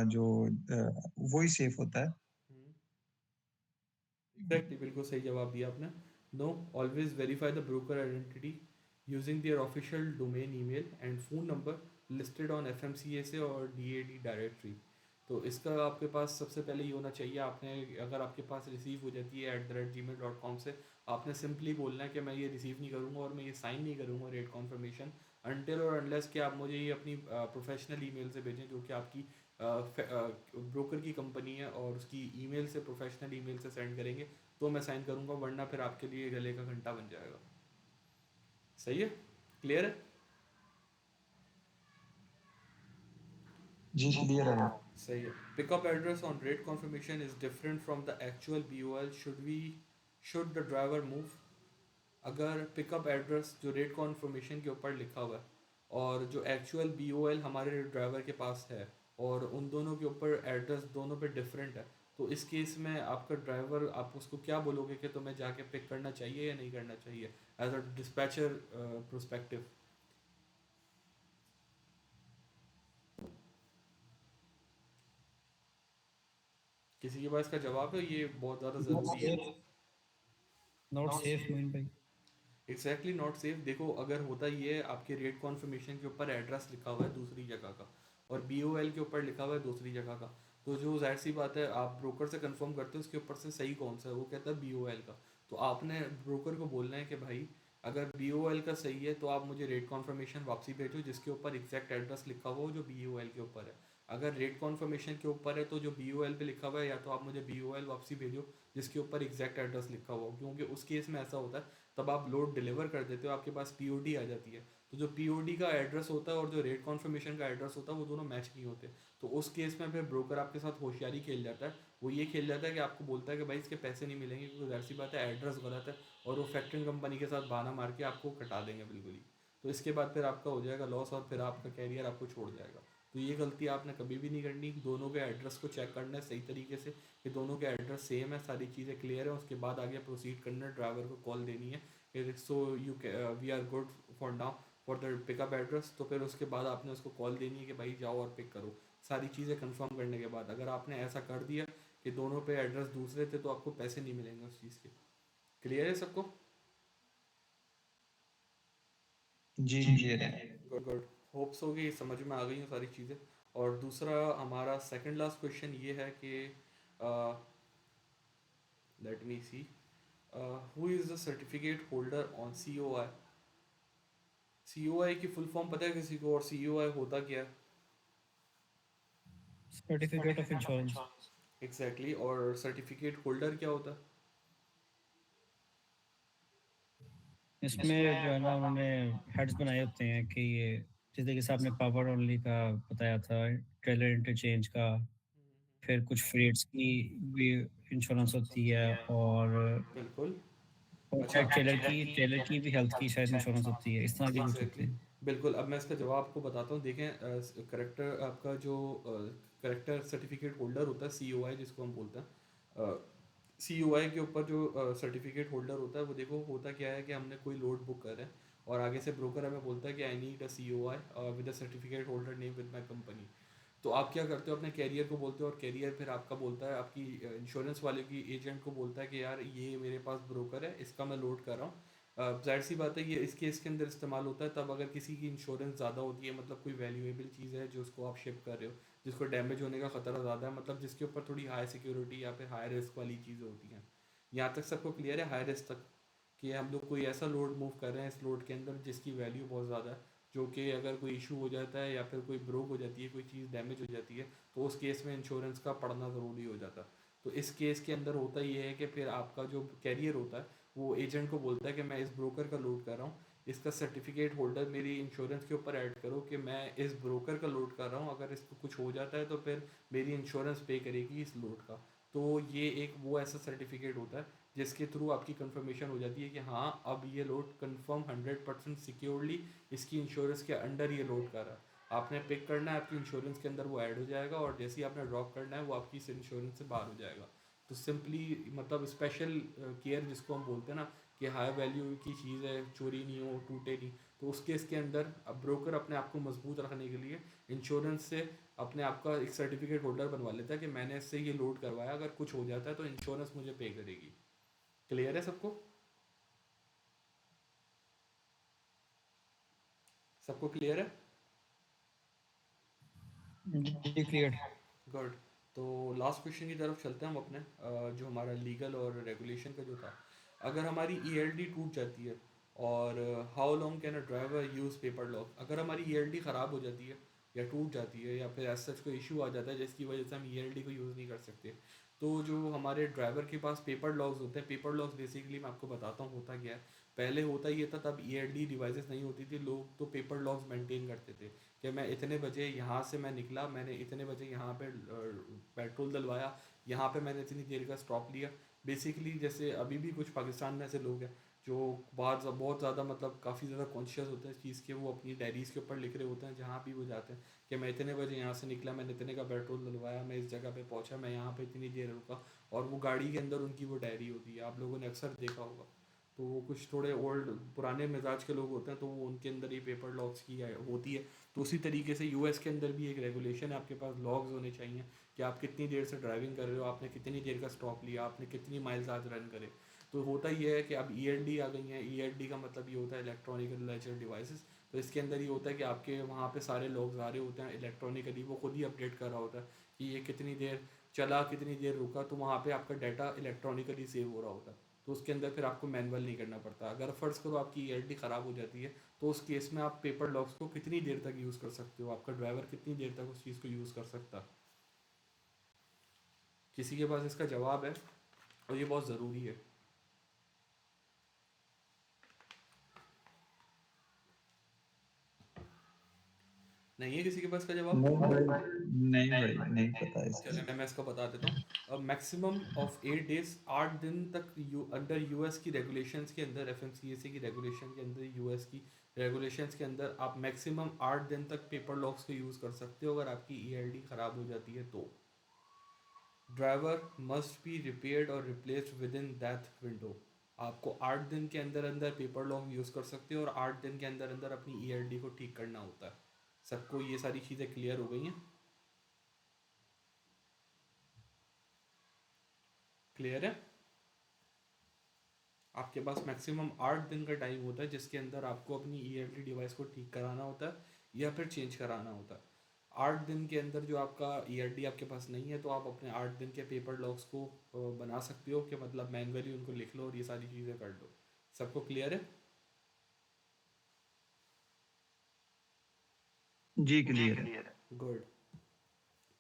S4: जो वही सेफ होता है।
S1: एग्जैक्टली, बिल्कुल सही जवाब दिया आपने। No, always verify the broker identity using their official domain email and phone number listed on FMCSA और DAD डायरेक्टरी। तो इसका आपके पास सबसे पहले ये होना चाहिए, आपने अगर आपके पास रिसीव हो जाती है @gmail.com से, आपने सिंपली बोलना है कि मैं ये रिसीव नहीं करूँगा और मैं ये साइन नहीं करूँगा रेट कॉन्फर्मेशन अनटिल और अनलेस कि आप मुझे ये अपनी प्रोफेशनल ईमेल से भेजें जो कि आपकी ब्रोकर की कंपनी है और उसकी ईमेल से, प्रोफेशनल ईमेल से सेंड करेंगे तो मैं साइन करूँगा, वरना फिर आपके लिए गले का घंटा बन जाएगा। सही है? क्लियर है?
S4: जी क्लियर है।
S1: सही है। Pickup address on rate conformation is different from the actual BOL, should the driver move? अगर पिकअप एड्रेस जो रेट कॉन्फर्मेशन के ऊपर लिखा हुआ है और जो एक्चुअल BOL हमारे ड्राइवर के पास है और उन दोनों के ऊपर एड्रेस दोनों पे डिफरेंट है, तो इस केस में आपका ड्राइवर, आप उसको क्या बोलोगे कि तुम्हें जाके पिक करना चाहिए या नहीं करना चाहिए एज अ डिस्पैचर प्रोस्पेक्टिव? किसी के पास इसका जवाब है? ये बहुत ज़्यादा ज़रूरी है।
S3: नॉट सेफ मोइन भाई।
S1: Exactly, not safe. देखो, अगर होता ये है आपके रेट कॉन्फर्मेशन के ऊपर एड्रेस लिखा हुआ है दूसरी जगह का और BOL के ऊपर लिखा हुआ है दूसरी जगह का, तो जो जाहिर सी बात है आप ब्रोकर से कंफर्म करते हो उसके ऊपर से सही कौन सा है, वो कहता है BOL का। तो आपने ब्रोकर को बोलना है कि भाई अगर BOL का सही है तो आप मुझे रेट कॉन्फर्मेशन वापसी भेजो जिसके ऊपर एग्जैक्ट एड्रेस लिखा हुआ हो जो BOL के ऊपर है। अगर रेट कॉन्फर्मेशन के ऊपर है तो जो BOL पे लिखा हुआ है या तो आप मुझे BOL वापसी भेजो जिसके ऊपर एग्जैक्ट एड्रेस लिखा हुआ हो, क्योंकि उस केस में ऐसा होता है तब आप लोड डिलीवर कर देते हो, आपके पास POD आ जाती है, तो जो POD का एड्रेस होता है और जो रेट कॉन्फर्मेशन का एड्रेस होता है वो दोनों मैच नहीं होते। तो उस केस में फिर ब्रोकर आपके साथ होशियारी खेल जाता है, वो ये खेल जाता है कि आपको बोलता है कि भाई इसके पैसे नहीं मिलेंगे क्योंकि जाहिर सी बात है एड्रेस गलत है, और वो फैक्ट्रिंग कंपनी के साथ बहाना मार के आपको कटा देंगे बिल्कुल ही। तो इसके बाद फिर आपका हो जाएगा लॉस और फिर आपका कैरियर आपको छोड़ जाएगा। तो ये गलती आपने कभी भी नहीं करनी, दोनों के एड्रेस को चेक करना है सही तरीके से कि दोनों के एड्रेस सेम है, सारी चीज़ें क्लियर है, उसके बाद आगे प्रोसीड करना है, ड्राइवर को कॉल देनी है so we are good for now for the pickup address. तो फिर उसके बाद आपने उसको कॉल देनी है कि भाई जाओ और पिक करो, सारी चीज़ें कंफर्म करने के बाद। अगर आपने ऐसा कर दिया कि दोनों पे एड्रेस दूसरे थे तो आपको पैसे नहीं मिलेंगे उस चीज़ के। क्लियर है सबको?
S4: जी क्लियर है।
S1: गुड गुड, होप्स हो कि समझ में आ गई हैं सारी चीज़ें। और दूसरा हमारा सेकंड लास्ट क्वेश्चन ये है कि let me see, who is the certificate holder on COI? COI की फुल फॉर्म पता है किसी को, और COI होता क्या है?
S3: Certificate of insurance.
S1: एग्जैक्टली, और सर्टिफिकेट होल्डर क्या होता है?
S3: इसमें जो है ना उन्होंने हेड्स बनाए होते हैं कि ये जिस तरीके से आपने पावर ओनली का बताया था, ट्रेलर इंटरचेंज का, फिर कुछ फ्रेट्स की भी इंश्योरेंस होती है,
S1: बिल्कुल।
S3: और
S1: अच्छा,
S3: शायद ट्रेलर की भी हेल्थ की शायद इंश्योरेंस होती है, इस तरह के कुछ होते
S1: एग्जैक्टली।
S3: हैं।
S1: बिल्कुल, अब मैं इसका जवाब आपको बताता हूँ। देखें, करेक्टर आपका जो करेक्टर सर्टिफिकेट होल्डर होता है, COI जिसको हम बोलते हैं, COI के ऊपर जो सर्टिफिकेट होल्डर होता है, वो देखो होता क्या है कि हमने कोई लोड बुक कर रहे हैं और आगे से ब्रोकर हमें बोलता है कि I need a COI with a certificate holder name with my company. तो आप क्या करते हो, अपने कैरियर को बोलते हो और कैरियर फिर आपका बोलता है, आपकी इंश्योरेंस वाले की एजेंट को बोलता है कि यार ये मेरे पास ब्रोकर है, इसका मैं लोड कर रहा हूँ। जाहिर सी बात है ये इस केस के अंदर इस्तेमाल होता है तब अगर किसी की इंश्योरेंस ज़्यादा होती है, मतलब कोई वैल्यूएबल चीज़ है जो उसको आप शिप कर रहे हो, जिसको डैमेज होने का ख़तरा ज़्यादा है, मतलब जिसके ऊपर थोड़ी हाई सिक्योरिटी या फिर हाई रिस्क वाली चीज़ें होती हैं। यहाँ तक सबको क्लियर है, हाई रिस्क तक, कि हम लोग कोई ऐसा लोड मूव कर रहे हैं इस लोड के अंदर जिसकी वैल्यू बहुत ज़्यादा है, जो कि अगर कोई इशू हो जाता है या फिर कोई ब्रोक हो जाती है, कोई चीज़ डैमेज हो जाती है, तो उस केस में इंश्योरेंस का पड़ना ज़रूरी हो जाता है। तो इस केस के अंदर होता ये है कि फिर आपका जो कैरियर होता है वो एजेंट को बोलता है कि मैं इस ब्रोकर का लोड कर रहा हूँ, इसका सर्टिफिकेट होल्डर मेरी इंश्योरेंस के ऊपर ऐड करो कि मैं इस ब्रोकर का लोड कर रहा हूँ, अगर इसको कुछ हो जाता है तो फिर मेरी इंश्योरेंस पे करेगी इस लोड का। तो ये एक वो ऐसा सर्टिफिकेट होता है जिसके थ्रू आपकी कंफर्मेशन हो जाती है कि हाँ अब ये लोड कंफर्म 100% सिक्योरली इसकी इंश्योरेंस के अंडर ये लोड कर रहा है। आपने पिक करना है, आपकी इंश्योरेंस के अंदर वो ऐड हो जाएगा और जैसे ही आपने ड्रॉप करना है वो आपकी इस इंश्योरेंस से बाहर हो जाएगा। तो सिंपली मतलब स्पेशल केयर जिसको हम बोलते हैं ना, कि हाई वैल्यू की चीज़ है, चोरी नहीं हो, टूटे नहीं, तो उस केस के अंदर अब ब्रोकर अपने आप को मजबूत रखने के लिए इंश्योरेंस से अपने आप का एक सर्टिफिकेट होल्डर बनवा लेता है कि मैंने इससे ये लोड करवाया, अगर कुछ हो जाता है तो इंश्योरेंस मुझे पे करेगी। क्लियर है सबको? सबको क्लियर है?
S3: जी क्लियर।
S1: गुड। तो लास्ट क्वेश्चन की तरफ चलते हैं हम अपने, जो हमारा लीगल और रेगुलेशन का जो था। अगर हमारी ELD टूट जाती है, और how long can a driver use paper lock, अगर हमारी ELD ख़राब हो जाती है या टूट जाती है या फिर एज सच कोई इशू आ जाता है जिसकी वजह से हम ELD को यूज़ नहीं कर सकते, तो जो हमारे ड्राइवर के पास पेपर लॉक्स होते हैं, पेपर लॉक्स बेसिकली मैं आपको बताता हूँ होता क्या है। पहले होता ये था, तब ELD डिवाइसेस नहीं होती थी, लोग तो पेपर लॉक्स मेंटेन करते थे कि मैं इतने बजे यहाँ से मैं निकला, मैंने इतने बजे यहाँ पे पेट्रोल डलवाया, यहाँ पे मैंने इतनी देर का स्टॉप लिया। बेसिकली जैसे अभी भी कुछ पाकिस्तान में ऐसे लोग हैं जो बहुत ज़्यादा मतलब काफ़ी ज़्यादा कॉन्शियस होते हैं इस चीज़ के, वो अपनी डायरीज़ के ऊपर लिख रहे होते हैं जहाँ भी वो जाते हैं कि मैं इतने बजे यहाँ से निकला, मैंने इतने का पेट्रोल डलवाया, मैं इस जगह पे पहुँचा, मैं यहाँ पे इतनी देर रुका, और वो गाड़ी के अंदर उनकी वो डायरी होती है, आप लोगों ने अक्सर देखा होगा। तो वो कुछ थोड़े ओल्ड पुराने मिजाज के लोग होते हैं तो वो उनके अंदर ये पेपर लॉक्स की होती है। तो उसी तरीके से US के अंदर भी एक रेगुलेशन है, आपके पास लॉग्स होने चाहिए कि आप कितनी देर से ड्राइविंग कर रहे हो, आपने कितनी देर का स्टॉप लिया, आपने कितनी माइल्स आज रन करे। तो होता ये है कि अब ELD आ गई है, ELD का मतलब ये होता है इलेक्ट्रॉनिकल लेजर डिवाइसेस। तो इसके अंदर ये होता है कि आपके वहाँ पे सारे लॉग्स आ रहे होते हैं इलेक्ट्रॉनिकली, वो खुद ही अपडेट कर रहा होता है कि ये कितनी देर चला, कितनी देर रुका, तो वहाँ पे आपका डाटा इलेक्ट्रॉनिकली सेव हो रहा होता है। तो उसके अंदर फिर आपको मैनुअल नहीं करना पड़ता। अगर फ़र्ज़ करो आपकी ELD ख़राब हो जाती है, तो उस केस में आप पेपर लॉक्स को कितनी देर तक यूज़ कर सकते हो, आपका ड्राइवर कितनी देर तक उस चीज़ को यूज़ कर सकता है? किसी के पास इसका जवाब है? और ये बहुत ज़रूरी है। नहीं है किसी के पास का जवाब?
S4: नहीं पता
S1: चले
S4: इसका।
S1: मैं इसका बता देता हूँ। मैक्सिमम ऑफ 8 डेज, 8 दिन तक अंडर US की रेगुलेशंस के अंदर, FMCSA की रेगुलेशन के अंदर, US की रेगुलेशंस के अंदर आप मैक्सिमम 8 दिन तक पेपर लॉक्स को यूज़ कर सकते हो अगर आपकी ELD ख़राब हो जाती है तो। ड्राइवर मस्ट बी रिपेयर्ड और replaced with in that window. आपको 8 दिन के अंदर अंदर पेपर लॉक यूज़ कर सकते हो और 8 दिन के अंदर अंदर अपनी ELD को ठीक करना होता है। सबको ये सारी चीज़ें क्लियर हो गई हैं? क्लियर है? आपके पास मैक्सिमम 8 दिन का टाइम होता है जिसके अंदर आपको अपनी ELD डिवाइस को ठीक कराना होता है या फिर चेंज कराना होता है। 8 दिन के अंदर जो आपका ELD आपके पास नहीं है तो आप अपने 8 दिन के पेपर लॉक्स को बना सकते हो कि मतलब मैनुअली उनको लिख लो और ये सारी चीज़ें कर लो। सबको क्लियर है?
S4: जी क्लियर है।
S1: गुड।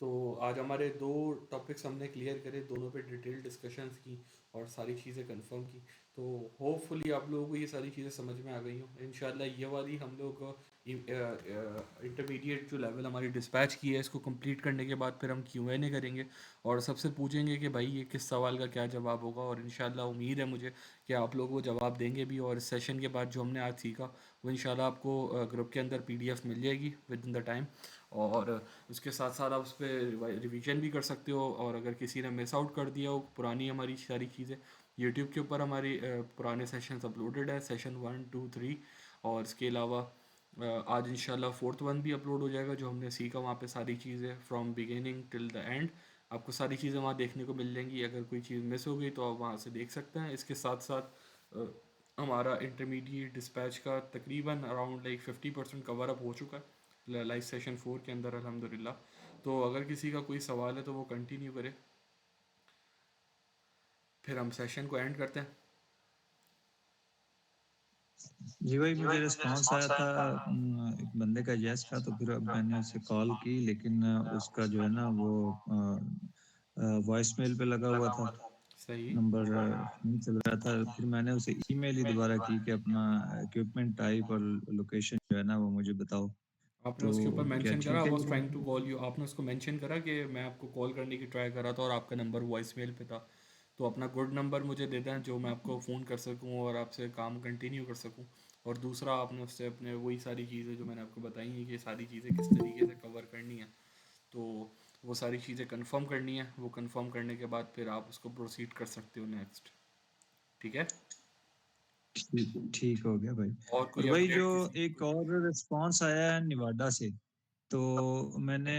S1: तो आज हमारे दो टॉपिक्स हमने क्लियर करे, दोनों पे डिटेल डिस्कशंस की और सारी चीज़ें कंफर्म की। तो होपफुली आप लोगों को ये सारी चीज़ें समझ में आ गई हो। इंशाल्लाह ये वाली हम लोग इंटरमीडिएट जो लेवल हमारी डिस्पैच की है इसको कंप्लीट करने के बाद फिर हम Q&A करेंगे और सबसे पूछेंगे कि भाई ये किस सवाल का क्या जवाब होगा, और इंशाल्लाह उम्मीद है मुझे कि आप लोग वो जवाब देंगे भी। और इस सेशन के बाद जो हमने आज सीखा वो इंशाल्लाह आपको ग्रुप के अंदर PDF मिल जाएगी विद इन द टाइम, और उसके साथ साथ आप उस पर रिवीजन भी कर सकते हो। और अगर किसी ने मिस आउट कर दिया हो पुरानी हमारी सारी चीज़ें, यूट्यूब के ऊपर हमारी पुराने सेशंस अपलोडेड है, सेशन 1 2 3। और इसके अलावा आज इंशाल्लाह फोर्थ वन भी अपलोड हो जाएगा, जो हमने सीखा वहाँ पे सारी चीज़ें from beginning till the end. आपको सारी चीज़ें वहाँ देखने को मिल जाएंगी। अगर कोई चीज़ मिस हो गई तो आप वहाँ से देख सकते हैं। इसके साथ साथ हमारा इंटरमीडिएट डिस्पैच का तकरीबन अराउंड लाइक 50% कवर अप हो चुका है लाइव सेशन 4 के अंदर अल्हम्दुलिल्लाह। तो अगर किसी का कोई सवाल है तो वो कंटिन्यू करे, फिर हम सेशन को एंड करते हैं।
S4: जी भाई, मुझे रिस्पांस आया था एक बंदे का यस का, तो फिर अब मैंने उसे कॉल की, लेकिन उसका जो है ना वो वॉइस मेल पे लगा हुआ था,
S1: सही।
S4: नंबर नहीं चल रहा था। फिर मैंने उसे ईमेल ही दोबारा की कि अपना इक्विपमेंट टाइप और लोकेशन जो है ना वो मुझे बताओ।
S1: आपने
S4: तो
S1: उसके ऊपर
S4: क्या
S1: मेंशन करा,
S4: ठीक है
S1: वाज
S4: ये
S1: ट्राइंग टू
S4: बात?
S1: कॉल यू, आपने उसको मेंशन करा कि मैं आपको कॉल करने की ट्राई कर रहा था और आपका नंबर वॉइस मेल पे था। तो अपना गुड नंबर मुझे दे दें जो मैं आपको फ़ोन कर सकूं और आपसे काम कंटिन्यू कर सकूं। और दूसरा आपने उससे अपने वही सारी चीज़ें जो मैंने आपको बताई हैं कि सारी चीज़ें किस तरीके से कवर करनी है, तो वो सारी चीज़ें कंफर्म करनी है। वो कंफर्म करने के बाद फिर आप उसको प्रोसीड कर सकते हो नेक्स्ट। ठीक है।
S4: ठीक ठीक हो गया भाई।
S1: और
S4: और
S1: कोई
S4: भाई जो
S1: अपडेट किसी
S4: एक
S1: कोई?
S4: और रिस्पांस आया है निवाडा से, तो मैंने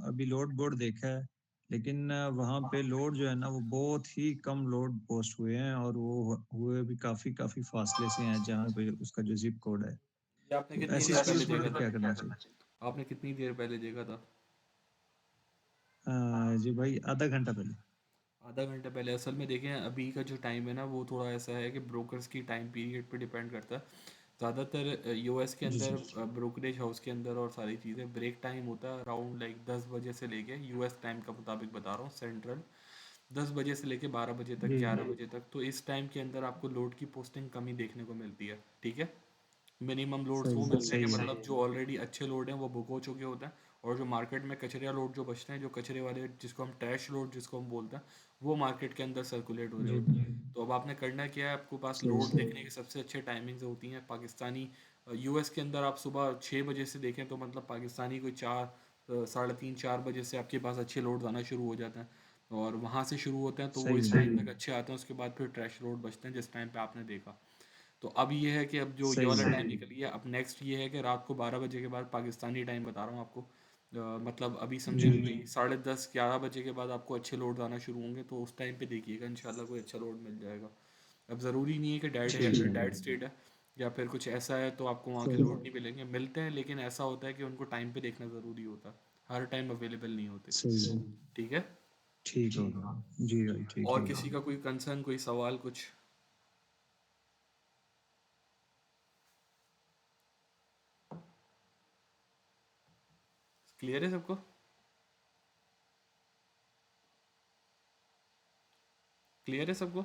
S4: अभी लोड बोर्ड देखा है, लेकिन वहाँ पे लोड जो है ना वो बहुत ही कम लोड पोस्ट हुए हैं, और वो हुए भी काफी काफी फासले से हैं जहाँ पे उसका जो जिप कोड है।
S1: ये आपने
S4: तो
S1: कितनी
S4: ऐसी
S1: देर पहले
S4: स्थिति में
S1: देखा
S4: फिर
S1: था?
S4: क्या करना चाहिए?
S1: आपने कितनी देर पहले देखा था?
S4: जी भाई, आधा घंटा पहले।
S1: आधा घंटा पहले। असल में देखें अभी का जो टाइम है ना वो थोड़ा ऐसा है कि ब्रोकर्स की टाइम पीरियड पे डिपेंड करता है। ज़्यादातर यूएस के
S4: जी जी।
S1: अंदर ब्रोकरेज हाउस के अंदर और सारी चीज़ें ब्रेक टाइम होता है अराउंड लाइक 10 बजे से लेके, यूएस टाइम का मुताबिक बता रहा हूँ सेंट्रल, 10 बजे से लेके 12 बजे तक,
S4: जी
S1: 11 बजे तक। तो इस टाइम के अंदर आपको लोड की पोस्टिंग कमी देखने को मिलती है। ठीक है। मिनिमम लोड्स वो
S4: सही
S1: मिलते हैं कि
S4: सही है।
S1: मतलब जो ऑलरेडी अच्छे लोड हैं वो बुक हो चुके होते हैं, और जो मार्केट में कचरिया लोड जो बचते हैं, जो कचरे वाले जिसको हम ट्रैश लोड जिसको हम बोलते हैं, वो मार्केट के अंदर सर्कुलेट हो रहे
S4: जी
S1: होते हैं। तो अब आपने करना क्या है, आपको पास
S4: सही
S1: लोड
S4: सही।
S1: देखने की सबसे अच्छे टाइमिंग्स होती हैं पाकिस्तानी। यूएस के अंदर आप सुबह 6 बजे से देखें तो मतलब पाकिस्तानी कोई 3:30 4 बजे से आपके पास अच्छे लोड आना शुरू हो जाते हैं, और वहाँ से शुरू होते हैं तो वो
S4: सही
S1: इस
S4: है।
S1: टाइम तक अच्छे आते हैं। उसके बाद फिर ट्रैश लोड बचते हैं जिस टाइम पे आपने देखा। तो अब ये है कि अब जो ये
S4: सही
S1: वाला
S4: है।
S1: टाइम निकल गया, अब नेक्स्ट ये है कि रात को 12 बजे के बाद पाकिस्तानी टाइम बता रहा हूँ आपको, मतलब अभी समझे
S4: जी
S1: कि भाई 10:30 11 बजे के बाद आपको अच्छे लोड आना शुरू होंगे, तो उस टाइम पे देखिएगा इंशाल्लाह कोई अच्छा लोड मिल जाएगा। अब ज़रूरी नहीं है कि
S4: ठीक है।
S1: डेड स्टेट है या फिर कुछ ऐसा है तो आपको वहाँ के
S4: सही
S1: लोड नहीं मिलेंगे, मिलते हैं लेकिन ऐसा होता है कि उनको टाइम पे देखना ज़रूरी होता है, हर टाइम अवेलेबल नहीं होते।
S4: सही है।
S1: ठीक है।
S4: ठीक हो गया जी भाई, ठीक
S1: और
S4: हो
S1: किसी
S4: गया।
S1: का कोई कंसर्न, कोई सवाल, कुछ क्लियर है सबको? क्लियर है सबको?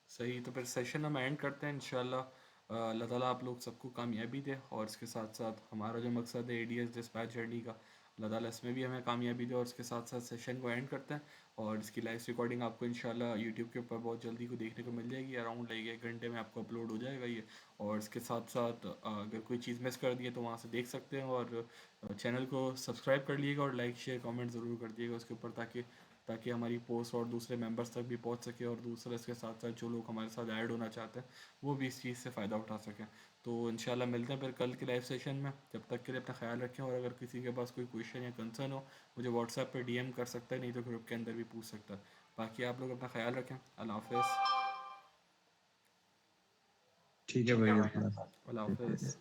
S1: सही। तो फिर सेशन हम एंड करते हैं इंशाल्लाह। अल्लाह ताला आप लोग सबको कामयाबी दे, और इसके साथ साथ हमारा जो मकसद है एडीएस डिस्पैच जर्नी का, अल्लाह ताला इसमें भी हमें कामयाबी दे। और इसके साथ साथ सेशन को एंड करते हैं, और इसकी लाइव रिकॉर्डिंग आपको इंशाल्लाह यूट्यूब के ऊपर बहुत जल्दी को देखने को मिल जाएगी, अराउंड लाइक 1 घंटे में आपको अपलोड हो जाएगा ये। और इसके साथ साथ अगर कोई चीज़ मिस कर दी है तो वहाँ से देख सकते हैं, और चैनल को सब्सक्राइब कर लीजिएगा और लाइक शेयर कमेंट ज़रूर कर दिएगा उसके ऊपर, ताकि ताकि हमारी पोस्ट और दूसरे मेंबर्स तक भी पहुंच सके, और दूसरे इसके साथ साथ जो लोग हमारे साथ ऐड होना चाहते हैं वो भी इस चीज़ से फ़ायदा उठा सकें। तो इंशाल्लाह मिलते हैं फिर कल के लाइव सेशन में। जब तक के लिए अपना ख्याल रखें, और अगर किसी के पास कोई क्वेश्चन या कंसर्न हो मुझे व्हाट्सएप पर DM कर सकता है, नहीं तो ग्रुप के अंदर भी पूछ सकता है। बाकी आप लोग अपना ख्याल रखें। अल्लाह हाफिज़।
S4: ठीक है भाई, अल्लाह।
S1: अल्लाह हाफिज़।